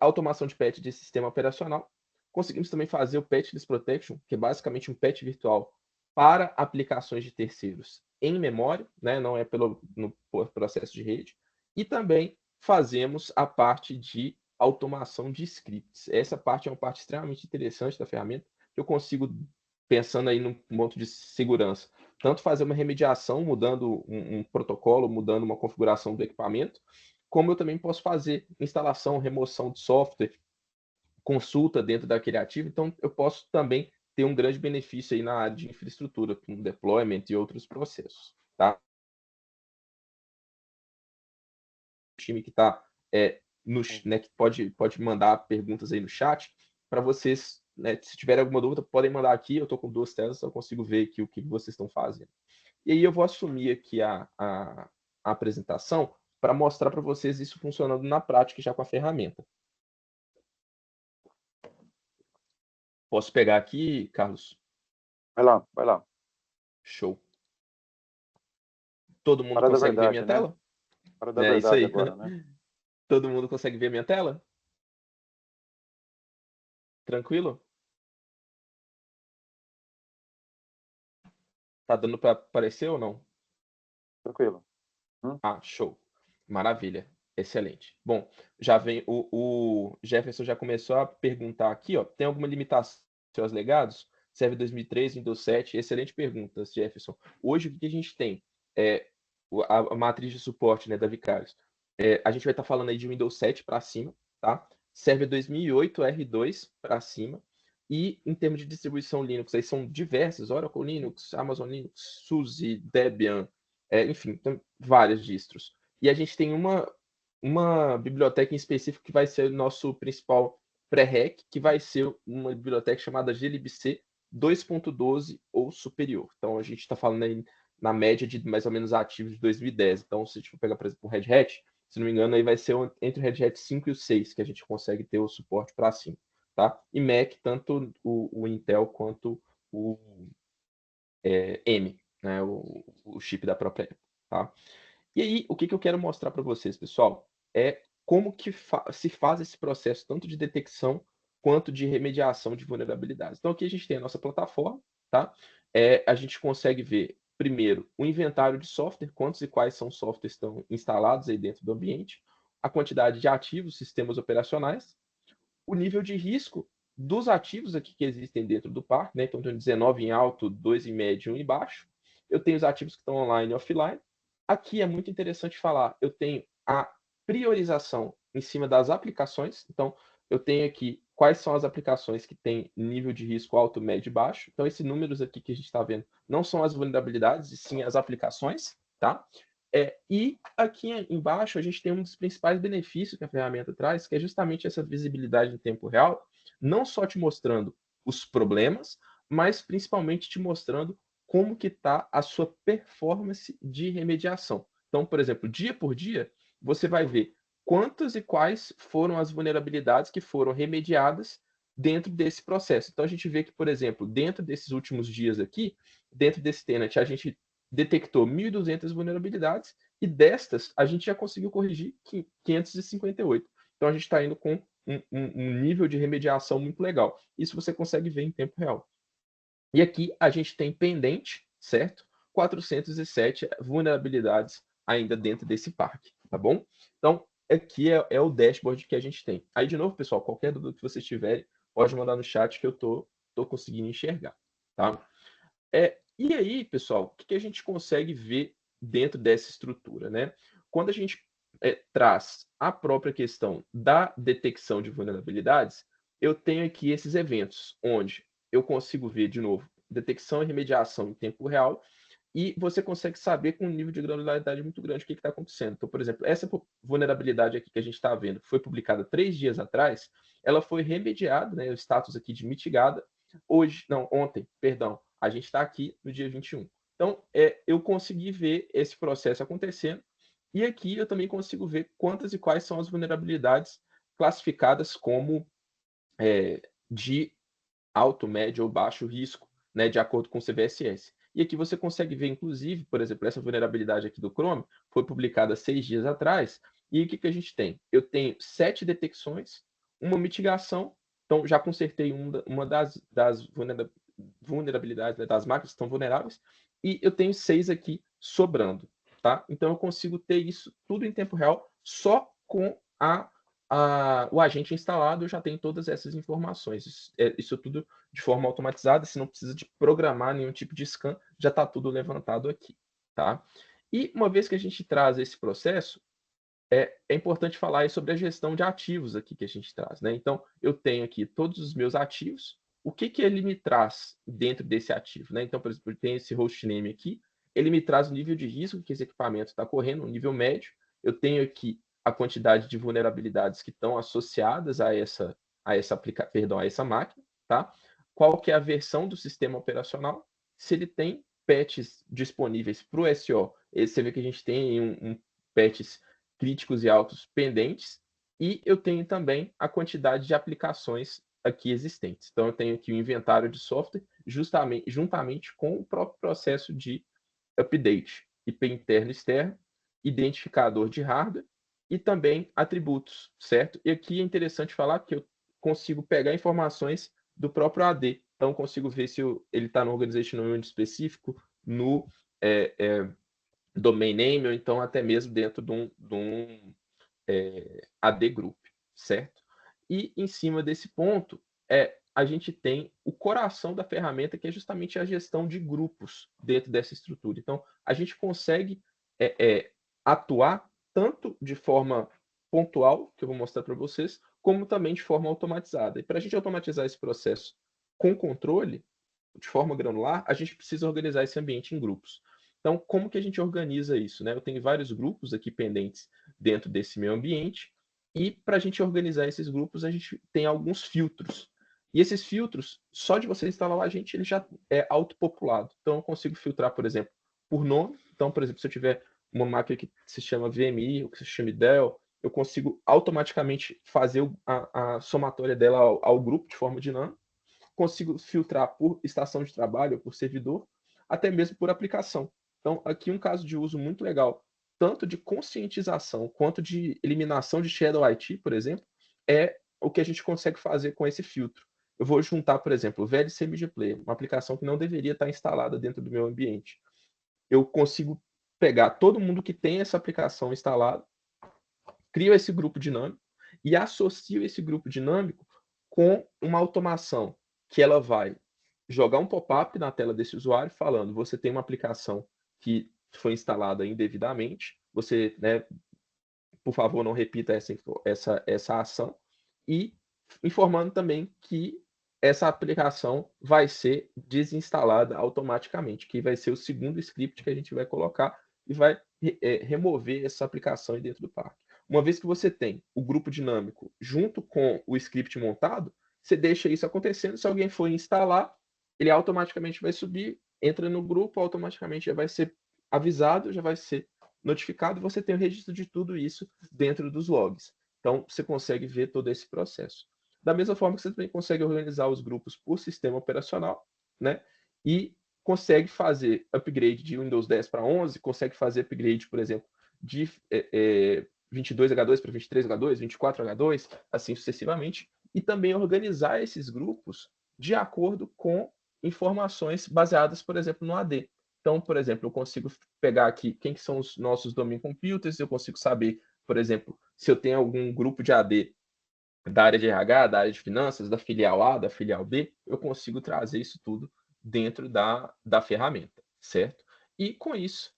Automação de patch de sistema operacional. Conseguimos também fazer o Patchless Protection, que é basicamente um patch virtual para aplicações de terceiros em memória, né? Não é no processo de rede. E também fazemos a parte de automação de scripts. Essa parte é uma parte extremamente interessante da ferramenta, que eu consigo, pensando aí num ponto de segurança, tanto fazer uma remediação, mudando um protocolo, mudando uma configuração do equipamento, como eu também posso fazer instalação, remoção de software, consulta dentro daquele ativo. Então, eu posso também ter um grande benefício aí na área de infraestrutura, com deployment e outros processos, tá? O time que está né, que pode mandar perguntas aí no chat para vocês, né, se tiverem alguma dúvida, podem mandar aqui. Eu estou com 2 telas, eu consigo ver aqui o que vocês estão fazendo. E aí eu vou assumir aqui a apresentação para mostrar para vocês isso funcionando na prática já com a ferramenta. Posso pegar aqui, Carlos? Vai lá, vai lá. Show. Todo mundo Hora da consegue ver a verdade, minha né? tela? Hora da É isso verdade aí. agora, né? Todo mundo consegue ver a minha tela? Tranquilo? Tá dando para aparecer ou não? Tranquilo. Ah, show. Maravilha. Excelente. Bom, já vem o Jefferson já começou a perguntar aqui, ó, tem alguma limitação aos legados? Serve 2003, Windows 7? Excelente pergunta, Jefferson. Hoje, o que a gente tem? A matriz de suporte, né, da Vicarious. A gente vai estar falando aí de Windows 7 para cima, tá? Serve 2008 R2 para cima. E em termos de distribuição Linux, aí são diversas, Oracle Linux, Amazon Linux, SUSE, Debian, enfim, tem várias distros. E a gente tem uma biblioteca em específico que vai ser o nosso principal pré-rec, que vai ser uma biblioteca chamada glibc 2.12 ou superior. Então a gente está falando aí na média de mais ou menos ativos de 2010. Então, se a gente for pegar, por exemplo, o Red Hat, se não me engano, aí vai ser entre o Red Hat 5 e o 6 que a gente consegue ter o suporte para cima. Tá? E Mac, tanto o Intel quanto o M, né? O chip da própria Apple. Tá? E aí, o que eu quero mostrar para vocês, pessoal, é como que se faz esse processo tanto de detecção quanto de remediação de vulnerabilidades. Então, aqui a gente tem a nossa plataforma, tá? A gente consegue ver, primeiro, o inventário de software, quantos e quais são os softwares que estão instalados aí dentro do ambiente, a quantidade de ativos, sistemas operacionais, o nível de risco dos ativos aqui que existem dentro do parque, né? Então, tem 19 em alto, 2 em médio e 1 em baixo. Eu tenho os ativos que estão online e offline. Aqui é muito interessante falar, eu tenho a priorização em cima das aplicações. Então, eu tenho aqui quais são as aplicações que têm nível de risco alto, médio e baixo. Então, esses números aqui que a gente está vendo não são as vulnerabilidades, e sim as aplicações, tá? E aqui embaixo a gente tem um dos principais benefícios que a ferramenta traz, que é justamente essa visibilidade em tempo real, não só te mostrando os problemas, mas principalmente te mostrando como que está a sua performance de remediação. Então, por exemplo, dia por dia, você vai ver quantas e quais foram as vulnerabilidades que foram remediadas dentro desse processo. Então, a gente vê que, por exemplo, dentro desses últimos dias aqui, dentro desse tenant, a gente detectou 1.200 vulnerabilidades e destas, a gente já conseguiu corrigir 558. Então, a gente está indo com um nível de remediação muito legal. Isso você consegue ver em tempo real. E aqui a gente tem pendente, certo? 407 vulnerabilidades ainda dentro desse parque, tá bom? Então, aqui é o dashboard que a gente tem. Aí, de novo, pessoal, qualquer dúvida que vocês tiverem, pode mandar no chat que eu tô conseguindo enxergar, tá? E aí, pessoal, o que a gente consegue ver dentro dessa estrutura, né? Quando a gente traz a própria questão da detecção de vulnerabilidades, eu tenho aqui esses eventos, onde eu consigo ver, de novo, detecção e remediação em tempo real, e você consegue saber com um nível de granularidade muito grande o que está acontecendo. Então, por exemplo, essa vulnerabilidade aqui que a gente está vendo, foi publicada 3 dias atrás, ela foi remediada, né, o status aqui de mitigada, ontem, perdão, a gente está aqui no dia 21. Então, eu consegui ver esse processo acontecendo, e aqui eu também consigo ver quantas e quais são as vulnerabilidades classificadas como de alto, médio ou baixo risco, né, de acordo com o CVSS. E aqui você consegue ver, inclusive, por exemplo, essa vulnerabilidade aqui do Chrome foi publicada 6 dias atrás, e o que a gente tem? Eu tenho 7 detecções, uma mitigação, então já consertei uma das vulnerabilidades, né, das máquinas que estão vulneráveis, e eu tenho 6 aqui sobrando, tá? Então eu consigo ter isso tudo em tempo real só com o agente instalado. Eu já tenho todas essas informações. Isso tudo de forma automatizada, você não precisa de programar nenhum tipo de scan, já está tudo levantado aqui, tá? E uma vez que a gente traz esse processo, é importante falar sobre a gestão de ativos aqui que a gente traz, né? Então, eu tenho aqui todos os meus ativos, o que ele me traz dentro desse ativo, né? Então, por exemplo, eu tenho esse hostname aqui, ele me traz o nível de risco que esse equipamento está correndo, um nível médio. Eu tenho aqui a quantidade de vulnerabilidades que estão associadas a essa máquina, tá? Qual que é a versão do sistema operacional, se ele tem patches disponíveis para o SO. Você vê que a gente tem patches críticos e altos pendentes, e eu tenho também a quantidade de aplicações aqui existentes. Então, eu tenho aqui o inventário de software juntamente com o próprio processo de update, IP interno e externo, identificador de hardware e também atributos, certo? E aqui é interessante falar que eu consigo pegar informações do próprio AD. Então, eu consigo ver se ele está no organization unit específico, no domain name, ou então até mesmo dentro de um AD Group, certo? E em cima desse ponto, a gente tem o coração da ferramenta, que é justamente a gestão de grupos dentro dessa estrutura. Então, a gente consegue atuar tanto de forma pontual, que eu vou mostrar para vocês, como também de forma automatizada. E para a gente automatizar esse processo com controle, de forma granular, a gente precisa organizar esse ambiente em grupos. Então, como que a gente organiza isso, né? Eu tenho vários grupos aqui pendentes dentro desse meu ambiente, e para a gente organizar esses grupos, a gente tem alguns filtros. E esses filtros, só de você instalar o agente, ele já é autopopulado. Então, eu consigo filtrar, por exemplo, por nome. Então, por exemplo, se eu tiver uma máquina que se chama VMI, ou que se chama Dell, eu consigo automaticamente fazer a somatória dela ao grupo de forma dinâmica. Consigo filtrar por estação de trabalho, por servidor, até mesmo por aplicação. Então, aqui um caso de uso muito legal, tanto de conscientização quanto de eliminação de Shadow IT, por exemplo, é o que a gente consegue fazer com esse filtro. Eu vou juntar, por exemplo, o VLC Media Player, uma aplicação que não deveria estar instalada dentro do meu ambiente. Eu consigo pegar todo mundo que tem essa aplicação instalada, crio esse grupo dinâmico e associo esse grupo dinâmico com uma automação que ela vai jogar um pop-up na tela desse usuário falando: você tem uma aplicação que foi instalada indevidamente, você, né, por favor, não repita essa ação, e informando também que essa aplicação vai ser desinstalada automaticamente, que vai ser o segundo script que a gente vai colocar e vai remover essa aplicação dentro do parque. Uma vez que você tem o grupo dinâmico junto com o script montado, você deixa isso acontecendo. Se alguém for instalar, ele automaticamente vai subir, entra no grupo, automaticamente já vai ser avisado, já vai ser notificado, você tem o registro de tudo isso dentro dos logs. Então, você consegue ver todo esse processo. Da mesma forma que você também consegue organizar os grupos por sistema operacional, né? E consegue fazer upgrade de Windows 10 para 11, consegue fazer upgrade, por exemplo, de 22H2 para 23H2, 24H2, assim sucessivamente, e também organizar esses grupos de acordo com informações baseadas, por exemplo, no AD. Então, por exemplo, eu consigo pegar aqui quem que são os nossos domain computers, eu consigo saber, por exemplo, se eu tenho algum grupo de AD da área de RH, da área de finanças, da filial A, da filial B, eu consigo trazer isso tudo dentro da ferramenta, certo? E com isso,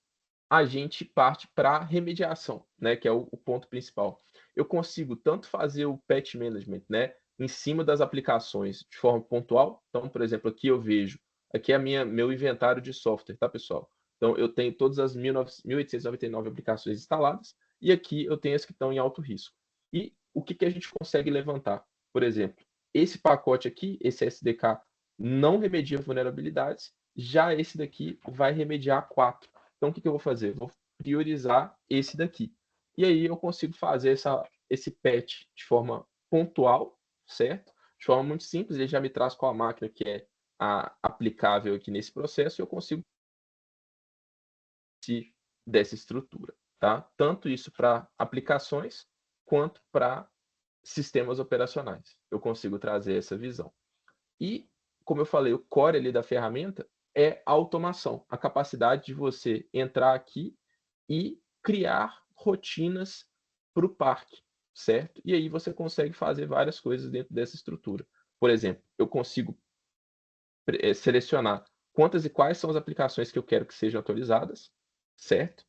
a gente parte para a remediação, né, que é o ponto principal. Eu consigo tanto fazer o patch management, né, em cima das aplicações de forma pontual. Então, por exemplo, aqui eu vejo, aqui é meu inventário de software, tá, pessoal? Então, eu tenho todas as 1.899 aplicações instaladas e aqui eu tenho as que estão em alto risco. E o que a gente consegue levantar? Por exemplo, esse pacote aqui, esse SDK, não remedia vulnerabilidades, já esse daqui vai remediar 4. Então, o que eu vou fazer? Vou priorizar esse daqui. E aí eu consigo fazer esse patch de forma pontual, certo? De forma muito simples, ele já me traz qual a máquina que é aplicável aqui nesse processo e eu consigo dessa estrutura, tá? Tanto isso para aplicações quanto para sistemas operacionais. Eu consigo trazer essa visão. E, como eu falei, o core ali da ferramenta é a automação, a capacidade de você entrar aqui e criar rotinas para o parque, certo? E aí você consegue fazer várias coisas dentro dessa estrutura. Por exemplo, eu consigo selecionar quantas e quais são as aplicações que eu quero que sejam atualizadas, certo?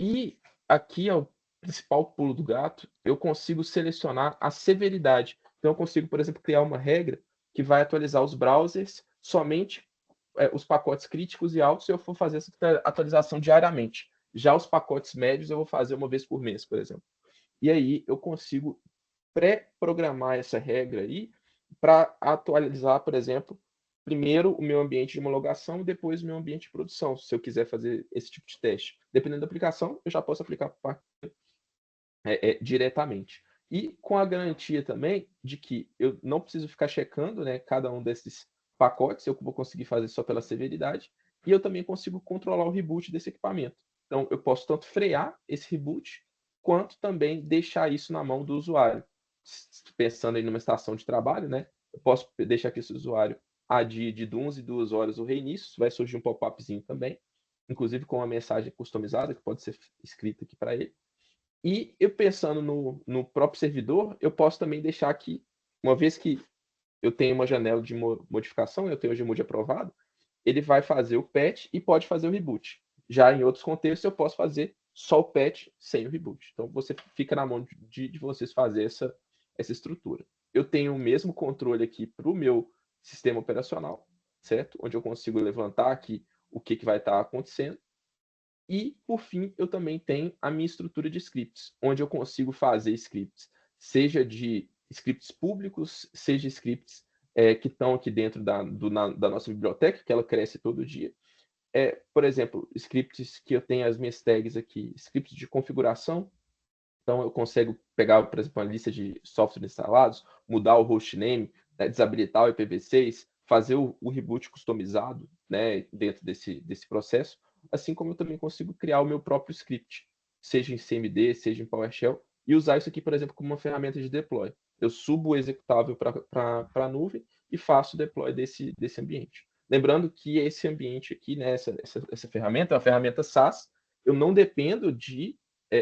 E aqui é o principal pulo do gato, eu consigo selecionar a severidade. Então eu consigo, por exemplo, criar uma regra que vai atualizar os browsers somente os pacotes críticos e altos, e eu vou fazer essa atualização diariamente. Já os pacotes médios eu vou fazer uma vez por mês, por exemplo. E aí eu consigo pré-programar essa regra aí para atualizar, por exemplo, primeiro o meu ambiente de homologação e depois o meu ambiente de produção, se eu quiser fazer esse tipo de teste. Dependendo da aplicação, eu já posso aplicar diretamente. E com a garantia também de que eu não preciso ficar checando, né, cada um desses pacotes, eu vou conseguir fazer só pela severidade, e eu também consigo controlar o reboot desse equipamento. Então, eu posso tanto frear esse reboot, quanto também deixar isso na mão do usuário. Pensando aí numa estação de trabalho, né, eu posso deixar que esse usuário adie de 11 2 horas o reinício, vai surgir um pop-upzinho também, inclusive com uma mensagem customizada que pode ser escrita aqui para ele. E eu pensando no próprio servidor, eu posso também deixar aqui, uma vez que eu tenho uma janela de modificação, eu tenho o Gmood aprovado, ele vai fazer o patch e pode fazer o reboot. Já em outros contextos, eu posso fazer só o patch sem o reboot. Então, você fica na mão de vocês fazer essa estrutura. Eu tenho o mesmo controle aqui para o meu sistema operacional, certo? Onde eu consigo levantar aqui o que vai estar acontecendo. E, por fim, eu também tenho a minha estrutura de scripts, onde eu consigo fazer scripts, seja de scripts públicos, seja scripts que estão aqui dentro da nossa biblioteca, que ela cresce todo dia. Por exemplo, scripts que eu tenho as minhas tags aqui, scripts de configuração. Então, eu consigo pegar, por exemplo, uma lista de softwares instalados, mudar o hostname, né, desabilitar o IPv6, fazer o reboot customizado, né, dentro desse processo, assim como eu também consigo criar o meu próprio script, seja em CMD, seja em PowerShell, e usar isso aqui, por exemplo, como uma ferramenta de deploy. Eu subo o executável para a nuvem e faço o deploy desse ambiente. Lembrando que esse ambiente aqui, né, essa ferramenta é uma ferramenta SaaS, eu não dependo de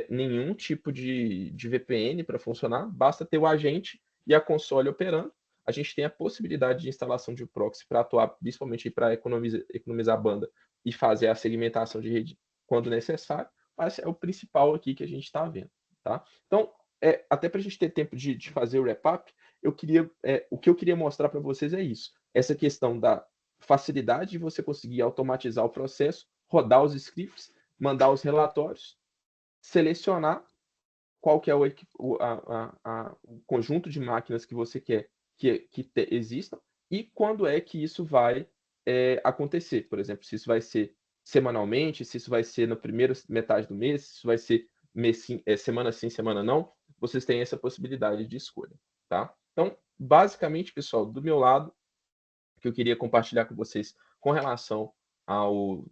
nenhum tipo de VPN para funcionar, basta ter o agente e a console operando. A gente tem a possibilidade de instalação de proxy para atuar, principalmente para economizar banda e fazer a segmentação de rede quando necessário, mas é o principal aqui que a gente está vendo. Tá? Então, até para a gente ter tempo de fazer o wrap-up, o que eu queria mostrar para vocês é isso. Essa questão da facilidade de você conseguir automatizar o processo, rodar os scripts, mandar os relatórios, selecionar qual que é o conjunto de máquinas que você quer que existam e quando é que isso vai acontecer. Por exemplo, se isso vai ser semanalmente, se isso vai ser na primeira metade do mês, se isso vai ser semana sim, semana não, vocês têm essa possibilidade de escolha, tá? Então, basicamente, pessoal, do meu lado, o que eu queria compartilhar com vocês com relação ao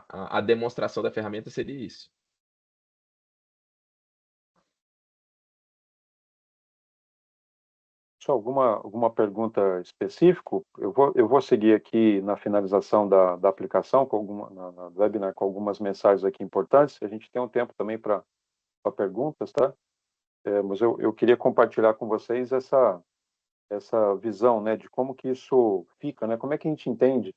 a demonstração da ferramenta seria isso. Só alguma pergunta específica? Eu vou seguir aqui na finalização da aplicação, na webinar, com algumas mensagens aqui importantes. A gente tem um tempo também para perguntas, tá? Mas eu queria compartilhar com vocês essa visão, né, de como que isso fica, né? Como é que a gente entende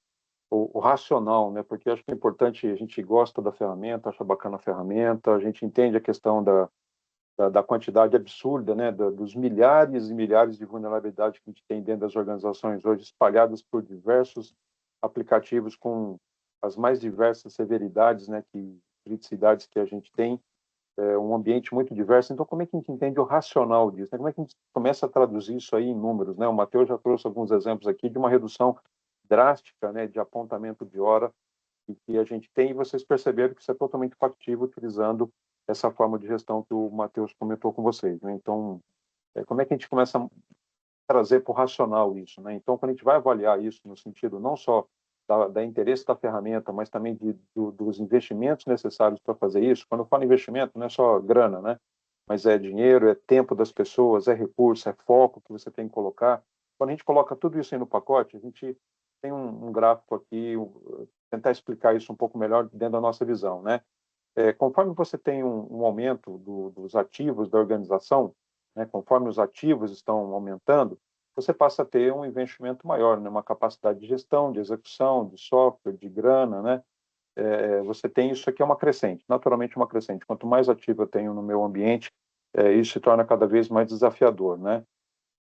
o racional, né? Porque eu acho que é importante, a gente gosta da ferramenta, acha bacana a ferramenta, a gente entende a questão da quantidade absurda, né, dos milhares e milhares de vulnerabilidades que a gente tem dentro das organizações hoje, espalhadas por diversos aplicativos com as mais diversas severidades, né, criticidades que a gente tem, um ambiente muito diverso. Então, como é que a gente entende o racional disso, né? Como é que a gente começa a traduzir isso aí em números, né? O Matheus já trouxe alguns exemplos aqui de uma redução drástica, né, de apontamento de hora e que a gente tem, e vocês perceberam que isso é totalmente factível utilizando essa forma de gestão que o Matheus comentou com vocês, né? Então, como é que a gente começa a trazer para o racional isso, né? Então, quando a gente vai avaliar isso no sentido não só da interesse da ferramenta, mas também dos investimentos necessários para fazer isso, quando eu falo investimento, não é só grana, né? Mas é dinheiro, é tempo das pessoas, é recurso, é foco que você tem que colocar. Quando a gente coloca tudo isso aí no pacote, a gente tem um gráfico aqui, tentar explicar isso um pouco melhor dentro da nossa visão, né? Conforme você tem um aumento dos ativos da organização, né, conforme os ativos estão aumentando, você passa a ter um investimento maior, né, uma capacidade de gestão, de execução, de software, de grana, né? Você tem isso aqui é uma crescente, naturalmente uma crescente. Quanto mais ativo eu tenho no meu ambiente, isso se torna cada vez mais desafiador, né?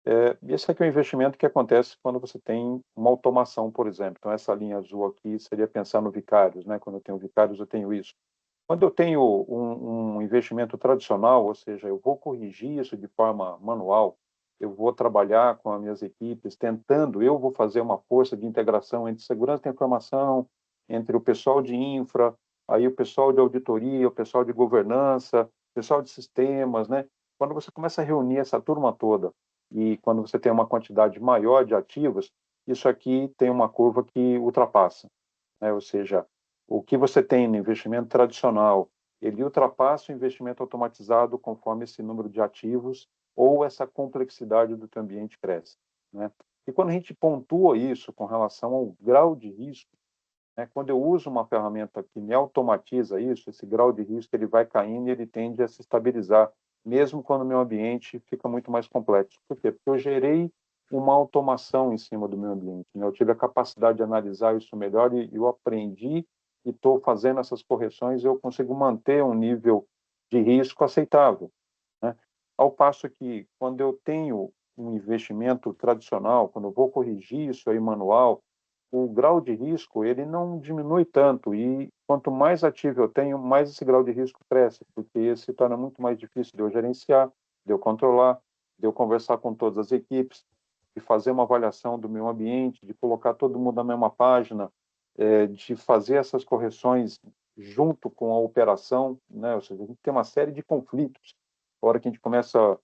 E esse aqui é um investimento que acontece quando você tem uma automação, por exemplo. Então, essa linha azul aqui seria pensar no vicários, né? Quando eu tenho vicários, eu tenho isso. Quando eu tenho um investimento tradicional, ou seja, eu vou corrigir isso de forma manual, eu vou trabalhar com as minhas equipes, eu vou fazer uma força de integração entre segurança da informação, entre o pessoal de infra, aí o pessoal de auditoria, o pessoal de governança, o pessoal de sistemas, né? Quando você começa a reunir essa turma toda e quando você tem uma quantidade maior de ativos, isso aqui tem uma curva que ultrapassa, né? Ou seja, o que você tem no investimento tradicional, ele ultrapassa o investimento automatizado conforme esse número de ativos ou essa complexidade do teu ambiente cresce, né? E quando a gente pontua isso com relação ao grau de risco, né, quando eu uso uma ferramenta que me automatiza isso, esse grau de risco ele vai caindo e ele tende a se estabilizar, mesmo quando o meu ambiente fica muito mais complexo. Por quê? Porque eu gerei uma automação em cima do meu ambiente, né? Eu tive a capacidade de analisar isso melhor e eu aprendi e estou fazendo essas correções e eu consigo manter um nível de risco aceitável, né? Ao passo que, quando eu tenho um investimento tradicional, quando eu vou corrigir isso aí manual, o grau de risco ele não diminui tanto e quanto mais ativo eu tenho, mais esse grau de risco cresce, porque se torna muito mais difícil de eu gerenciar, de eu controlar, de eu conversar com todas as equipes, de fazer uma avaliação do meu ambiente, de colocar todo mundo na mesma página, de fazer essas correções junto com a operação, né? Ou seja, a gente tem uma série de conflitos. A hora que a gente começa a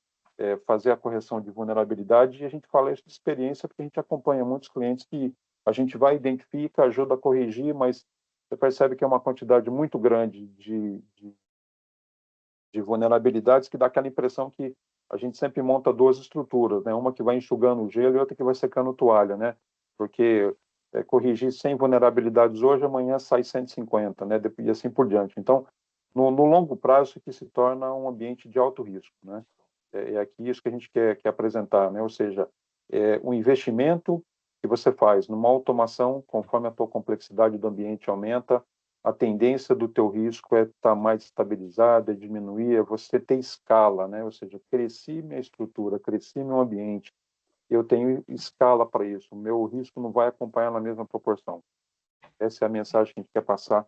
fazer a correção de vulnerabilidade, e a gente fala isso de experiência, porque a gente acompanha muitos clientes que a gente vai, identifica, ajuda a corrigir, mas você percebe que é uma quantidade muito grande de vulnerabilidades que dá aquela impressão que a gente sempre monta duas estruturas, né? Uma que vai enxugando o gelo e outra que vai secando toalha, né? Porque corrigir 100 vulnerabilidades hoje, amanhã sai 150, né? E assim por diante. Então, no longo prazo, isso aqui se torna um ambiente de alto risco, né? É aqui isso que a gente quer apresentar, né? Ou seja, o investimento que você faz numa automação, conforme a tua complexidade do ambiente aumenta, a tendência do teu risco é estar mais estabilizada, é diminuir, é você ter escala, né? Ou seja, cresci minha estrutura, cresci meu ambiente, eu tenho escala para isso, o meu risco não vai acompanhar na mesma proporção. Essa é a mensagem que a gente quer passar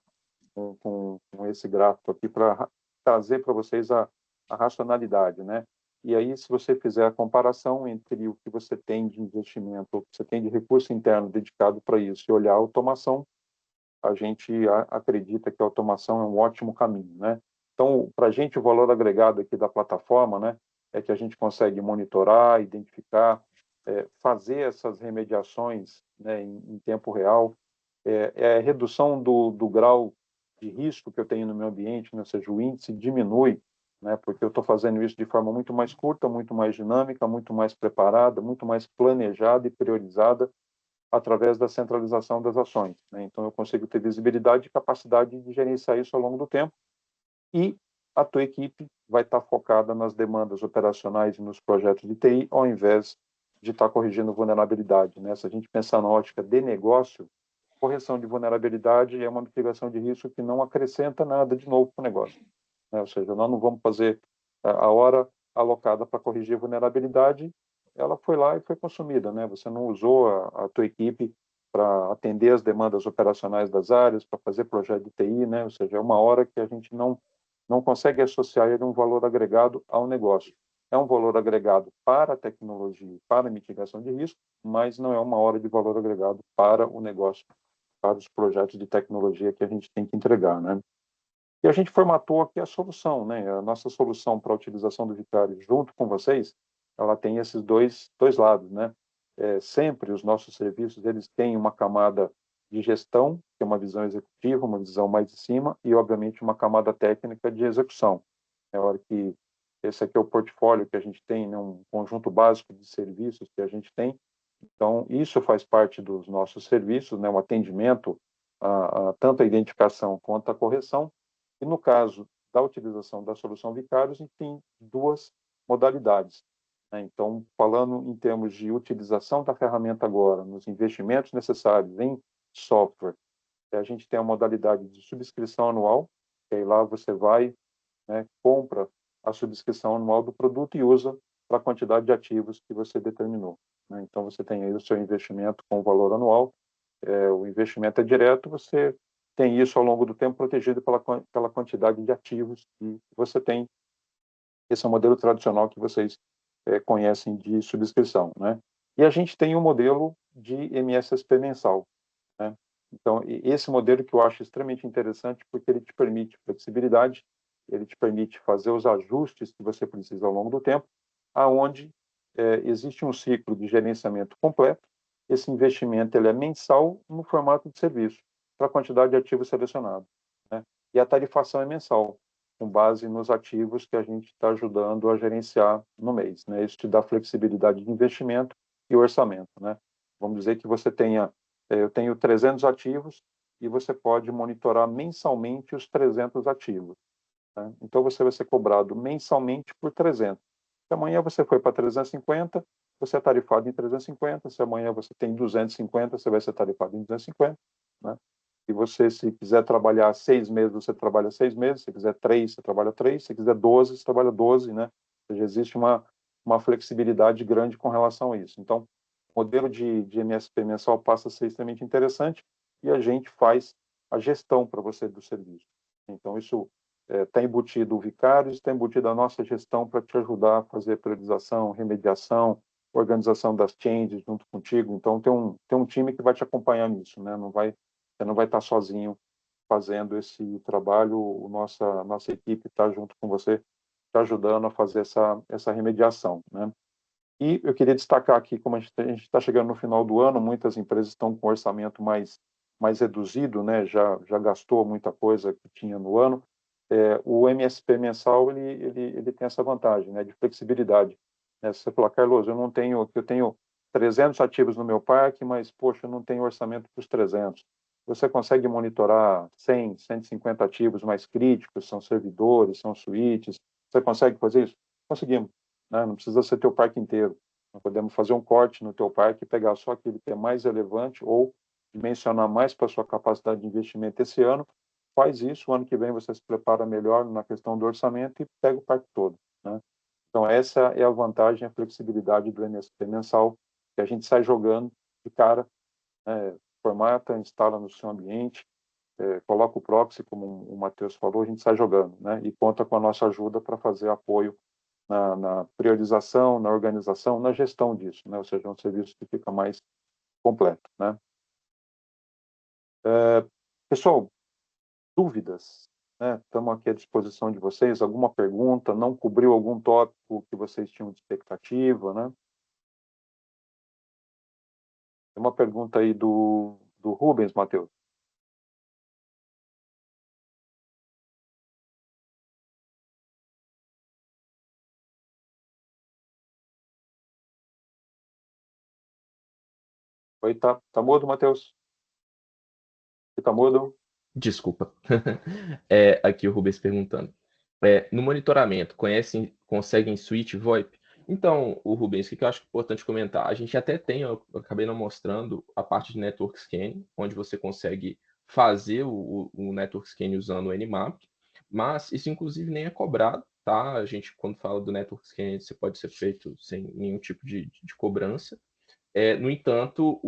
com esse gráfico aqui para trazer para vocês a racionalidade, né? E aí, se você fizer a comparação entre o que você tem de investimento, o que você tem de recurso interno dedicado para isso, e olhar a automação, a gente acredita que a automação é um ótimo caminho, né? Então, para a gente, o valor agregado aqui da plataforma, né, é que a gente consegue monitorar, identificar, fazer essas remediações, né, em tempo real, é a redução do grau de risco que eu tenho no meu ambiente, né, ou seja, o índice diminui, né, porque eu estou fazendo isso de forma muito mais curta, muito mais dinâmica, muito mais preparada, muito mais planejada e priorizada através da centralização das ações, né? Então, eu consigo ter visibilidade e capacidade de gerenciar isso ao longo do tempo e a tua equipe vai estar focada nas demandas operacionais e nos projetos de TI, ao invés de estar corrigindo vulnerabilidade, né? Se a gente pensar na ótica de negócio, correção de vulnerabilidade é uma mitigação de risco que não acrescenta nada de novo para o negócio, né? Ou seja, nós não vamos fazer a hora alocada para corrigir a vulnerabilidade, ela foi lá e foi consumida, né? Você não usou a tua equipe para atender as demandas operacionais das áreas, para fazer projeto de TI, né? Ou seja, é uma hora que a gente não consegue associar ele a um valor agregado ao negócio. É um valor agregado para a tecnologia, para a mitigação de risco, mas não é uma hora de valor agregado para o negócio, para os projetos de tecnologia que a gente tem que entregar, né? E a gente formatou aqui a solução, né? A nossa solução para a utilização do Vicário junto com vocês, ela tem esses dois lados, né? Sempre os nossos serviços, eles têm uma camada de gestão, que é uma visão executiva, uma visão mais de cima, e, obviamente, uma camada técnica de execução. É a hora que esse aqui é o portfólio que a gente tem, né? Um conjunto básico de serviços que a gente tem. Então, isso faz parte dos nossos serviços, né? O atendimento, tanto a identificação quanto a correção. E no caso da utilização da solução Vicários, a gente tem duas modalidades, né? Então, falando em termos de utilização da ferramenta agora, nos investimentos necessários em software, a gente tem a modalidade de subscrição anual, que aí lá você vai, né, compra a subscrição anual do produto e usa para a quantidade de ativos que você determinou, né? Então, você tem aí o seu investimento com o valor anual, o investimento é direto, você tem isso ao longo do tempo protegido pela quantidade de ativos que você tem. Esse é o modelo tradicional que vocês conhecem de subscrição, né? E a gente tem um modelo de MSSP mensal, né? Então, esse modelo que eu acho extremamente interessante porque ele te permite flexibilidade, ele te permite fazer os ajustes que você precisa ao longo do tempo, aonde existe um ciclo de gerenciamento completo. Esse investimento ele é mensal no formato de serviço, para a quantidade de ativos selecionados, né? E a tarifação é mensal, com base nos ativos que a gente está ajudando a gerenciar no mês, né? Isso te dá flexibilidade de investimento e orçamento, né? Vamos dizer que você tenha, eu tenho 300 ativos e você pode monitorar mensalmente os 300 ativos, né? Então você vai ser cobrado mensalmente por 300. Se amanhã você foi para 350, você é tarifado em 350. Se amanhã você tem 250, você vai ser tarifado em 250, né? E você, se quiser trabalhar 6 meses, você trabalha 6 meses. Se quiser 3, você trabalha 3. Se quiser 12, você trabalha 12, né? Ou seja, existe uma flexibilidade grande com relação a isso. Então, o modelo de MSP mensal passa a ser extremamente interessante e a gente faz a gestão para você do serviço. Então, isso está embutido o Vicários, está embutido a nossa gestão para te ajudar a fazer priorização, remediação, organização das changes junto contigo. Então, tem um time que vai te acompanhar nisso, né? Você não vai estar sozinho fazendo esse trabalho. Nossa equipe está junto com você, te ajudando a fazer essa remediação, né? E eu queria destacar aqui, como a gente está chegando no final do ano, muitas empresas estão com orçamento mais reduzido, né? Já gastou muita coisa que tinha no ano. O MSP mensal ele tem essa vantagem, né, de flexibilidade, né? Se você falar, Carlos, eu tenho 300 ativos no meu parque, mas poxa, eu não tenho orçamento para os 300. Você consegue monitorar 100, 150 ativos mais críticos, são servidores, são switches. Você consegue fazer isso? Conseguimos, né? Não precisa ser teu parque inteiro. Nós podemos fazer um corte no teu parque e pegar só aquilo que é mais relevante ou dimensionar mais para a sua capacidade de investimento esse ano. Faz isso, o ano que vem você se prepara melhor na questão do orçamento e pega o parque todo, né? Então, essa é a vantagem, a flexibilidade do MSP mensal, que a gente sai jogando de cara, né? Formata, instala no seu ambiente, coloca o proxy, como o Matheus falou, a gente sai jogando, né? E conta com a nossa ajuda para fazer apoio na priorização, na organização, na gestão disso, né? Ou seja, é um serviço que fica mais completo, né? Pessoal, dúvidas? Né? Estamos aqui à disposição de vocês. Alguma pergunta? Não cobriu algum tópico que vocês tinham de expectativa? Né? Tem uma pergunta aí do Rubens, Matheus. Oi, tá mudo, Matheus? Tá mudo? Desculpa. Aqui o Rubens perguntando. No monitoramento, conseguem switch VoIP? Então, o Rubens, o que eu acho importante comentar? A gente até tem, eu acabei não mostrando, a parte de Network Scanning, onde você consegue fazer o Network Scanning usando o Nmap, mas isso, inclusive, nem é cobrado, tá? A gente, quando fala do Network Scanning, isso pode ser feito sem nenhum tipo de cobrança. No entanto,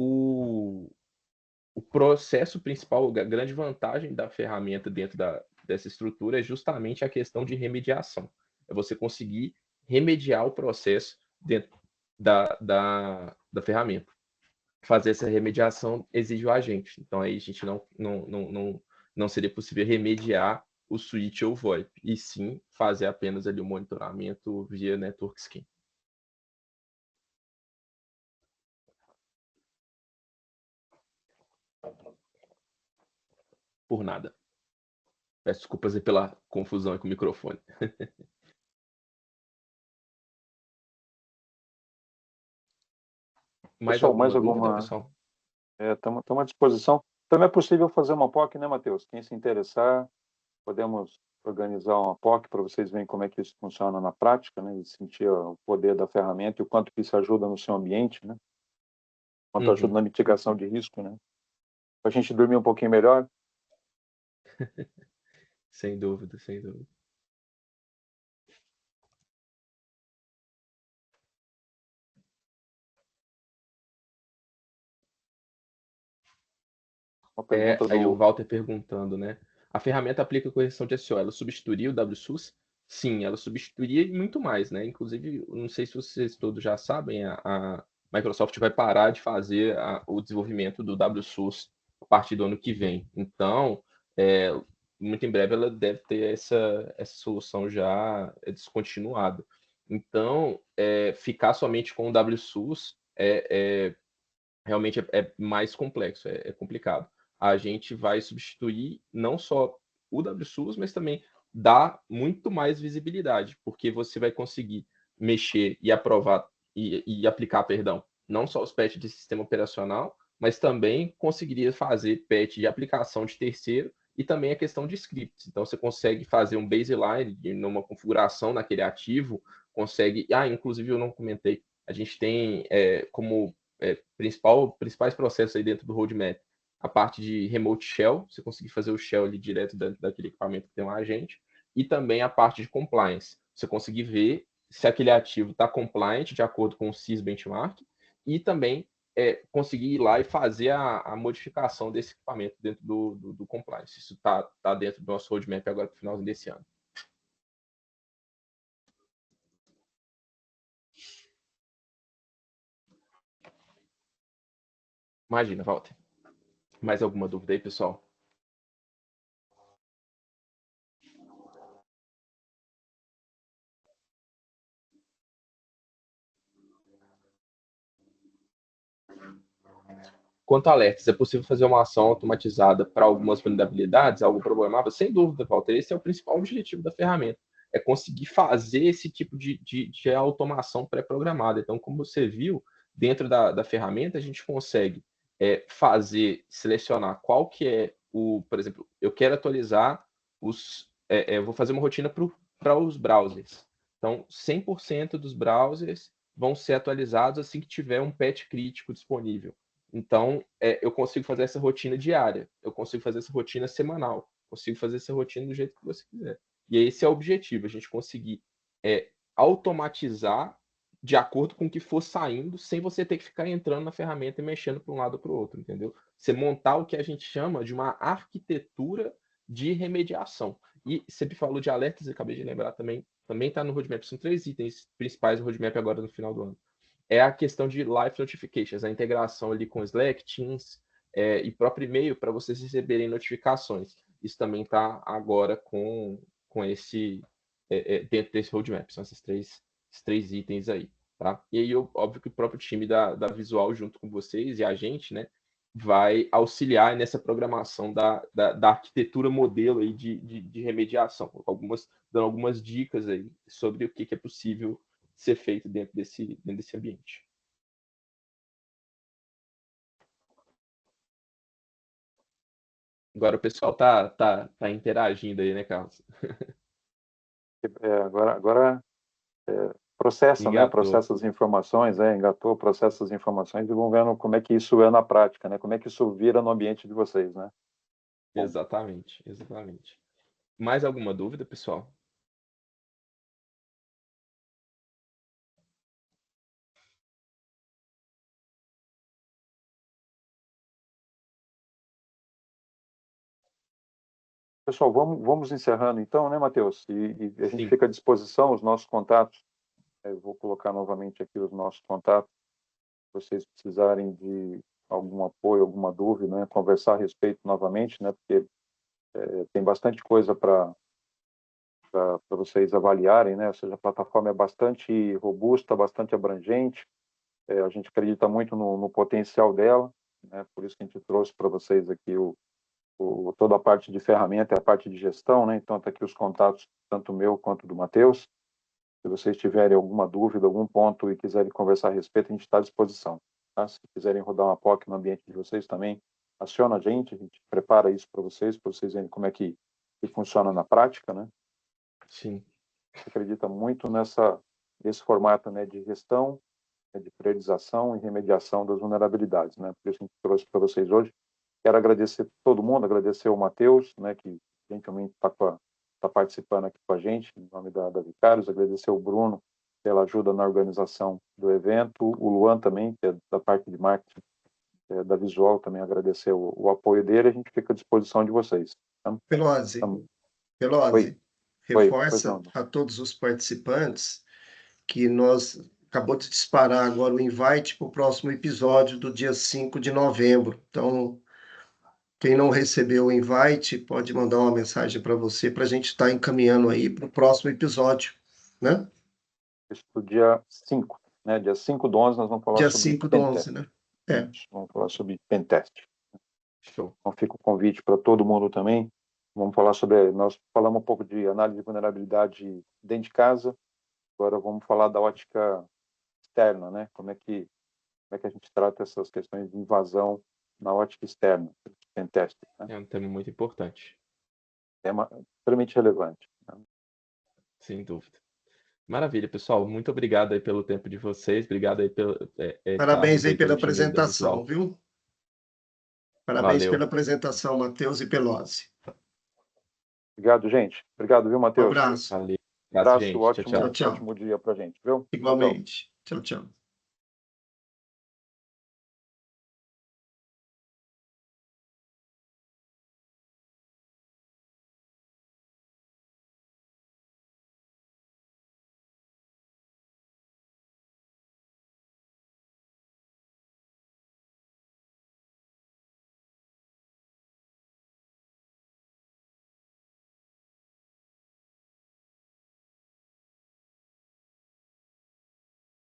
o processo principal, a grande vantagem da ferramenta dentro dessa estrutura é justamente a questão de remediação. É você conseguir remediar o processo dentro da ferramenta. Fazer essa remediação exige o agente. Então, aí a gente não seria possível remediar o switch ou o VoIP, e sim fazer apenas ali o monitoramento via Network Scan. Por nada. Peço desculpas aí pela confusão com o microfone. Mais Pessoal, mais alguma dúvida, alguma? pessoal? Estamos à disposição. Também é possível fazer uma POC, né, Matheus? Quem se interessar, podemos organizar uma POC para vocês verem como é que isso funciona na prática, né? E sentir o poder da ferramenta e o quanto que isso ajuda no seu ambiente, né? Quanto ajuda na mitigação de risco, né? Para a gente dormir um pouquinho melhor. Sem dúvida, sem dúvida. Uma pergunta Aí o do... Walter perguntando, né? A ferramenta aplica correção de SEO, ela substituiria o WSUS? Sim, ela substituiria e muito mais, né? Inclusive, não sei se vocês todos já sabem, a Microsoft vai parar de fazer o desenvolvimento do WSUS a partir do ano que vem. Então, muito em breve ela deve ter essa solução já descontinuada. Então, ficar somente com o WSUS realmente é mais complexo, é complicado. A gente vai substituir não só o WSUS, mas também dar muito mais visibilidade, porque você vai conseguir mexer e aprovar e aplicar, perdão, não só os patches de sistema operacional, mas também conseguiria fazer patch de aplicação de terceiro e também a questão de scripts. Então, você consegue fazer um baseline numa configuração naquele ativo, consegue... inclusive eu não comentei, a gente tem como principais processos aí dentro do roadmap, a parte de remote shell, você conseguir fazer o shell ali direto daquele equipamento que tem um agente, e também a parte de compliance, você conseguir ver se aquele ativo está compliant de acordo com o CIS benchmark, e também conseguir ir lá e fazer a modificação desse equipamento dentro do compliance. Isso está dentro do nosso roadmap agora para o final desse ano. Imagina, Walter. Mais alguma dúvida aí, pessoal? Quanto a alertas, é possível fazer uma ação automatizada para algumas vulnerabilidades, algo problemável? Sem dúvida, Walter. Esse é o principal objetivo da ferramenta. É conseguir fazer esse tipo de automação pré-programada. Então, como você viu, dentro da ferramenta, a gente consegue selecionar qual que é por exemplo, eu quero atualizar vou fazer uma rotina para os browsers. Então, 100% dos browsers vão ser atualizados assim que tiver um patch crítico disponível. Então, eu consigo fazer essa rotina diária, eu consigo fazer essa rotina semanal, consigo fazer essa rotina do jeito que você quiser. E esse é o objetivo, a gente conseguir automatizar de acordo com o que for saindo, sem você ter que ficar entrando na ferramenta e mexendo para um lado ou para o outro, entendeu? Você montar o que a gente chama de uma arquitetura de remediação. E você me falou de alertas, eu acabei de lembrar também está no roadmap, são 3 itens principais do roadmap agora no final do ano. É a questão de Live Notifications, a integração ali com Slack, Teams e próprio e-mail para vocês receberem notificações. Isso também está agora com esse dentro desse roadmap. São esses três itens aí, tá? E aí, óbvio que o próprio time da Visual, junto com vocês e a gente, né, vai auxiliar nessa programação da arquitetura modelo aí de remediação, dando algumas dicas aí sobre o que é possível ser feito dentro desse ambiente. Agora o pessoal tá interagindo aí, né, Carlos? Agora processa, né? Engatou. Processa as informações, engatou, processa as informações e vão vendo como é que isso é na prática, né? Como é que isso vira no ambiente de vocês, né? Bom. Exatamente. Mais alguma dúvida, pessoal? Pessoal, vamos encerrando então, né, Matheus? E a gente Sim. fica à disposição, os nossos contatos. Eu vou colocar novamente aqui os nossos contatos. Se vocês precisarem de algum apoio, alguma dúvida, né, conversar a respeito novamente, né, porque tem bastante coisa para vocês avaliarem, né? Ou seja, a plataforma é bastante robusta, bastante abrangente. A gente acredita muito no potencial dela, né? Por isso que a gente trouxe para vocês aqui toda a parte de ferramenta e a parte de gestão, né? Então, está aqui os contatos, tanto meu quanto do Matheus. Se vocês tiverem alguma dúvida, algum ponto e quiserem conversar a respeito, a gente está à disposição. Tá? Se quiserem rodar uma POC no ambiente de vocês também, aciona a gente prepara isso para vocês verem como é que funciona na prática, né? Sim. A gente acredita muito nesse formato, né, de gestão, de priorização e remediação das vulnerabilidades, né? Por isso a gente trouxe para vocês hoje. Quero agradecer todo mundo, agradecer o Matheus, né, que gentilmente está participando aqui com a gente, em nome da Vicários, agradecer o Bruno pela ajuda na organização do evento, o Luan também, que é da parte de marketing da Visual, também agradecer o apoio dele, a gente fica à disposição de vocês. Tá? Pelosi, Oi, reforça a todos os participantes que nós acabou de disparar agora o invite para o próximo episódio do dia 5 de novembro. Então, quem não recebeu o invite, pode mandar uma mensagem para você, para a gente estar encaminhando aí para o próximo episódio, né? Isso do dia 5, né? Dia 5/11 nós vamos falar dia sobre 5/11, né? Vamos falar sobre pentest. Show. Então fica o convite para todo mundo também. Vamos falar nós falamos um pouco de análise de vulnerabilidade dentro de casa, agora vamos falar da ótica externa, né? Como é que a gente trata essas questões de invasão na ótica externa, pentest, né? É um tema muito importante. Tema extremamente relevante. Né? Sem dúvida. Maravilha, pessoal. Muito obrigado aí pelo tempo de vocês. Obrigado aí pelo Parabéns Carlos, aí pela todo o time da apresentação, Visual. viu? Parabéns Valeu. pela apresentação, Matheus e Pelosi. Obrigado, gente. Obrigado, viu, Um Matheus? abraço. Valeu. Abraço, gente. ótimo, Tchau. Tchau. ótimo dia para a gente, viu? Igualmente. Tchau, tchau.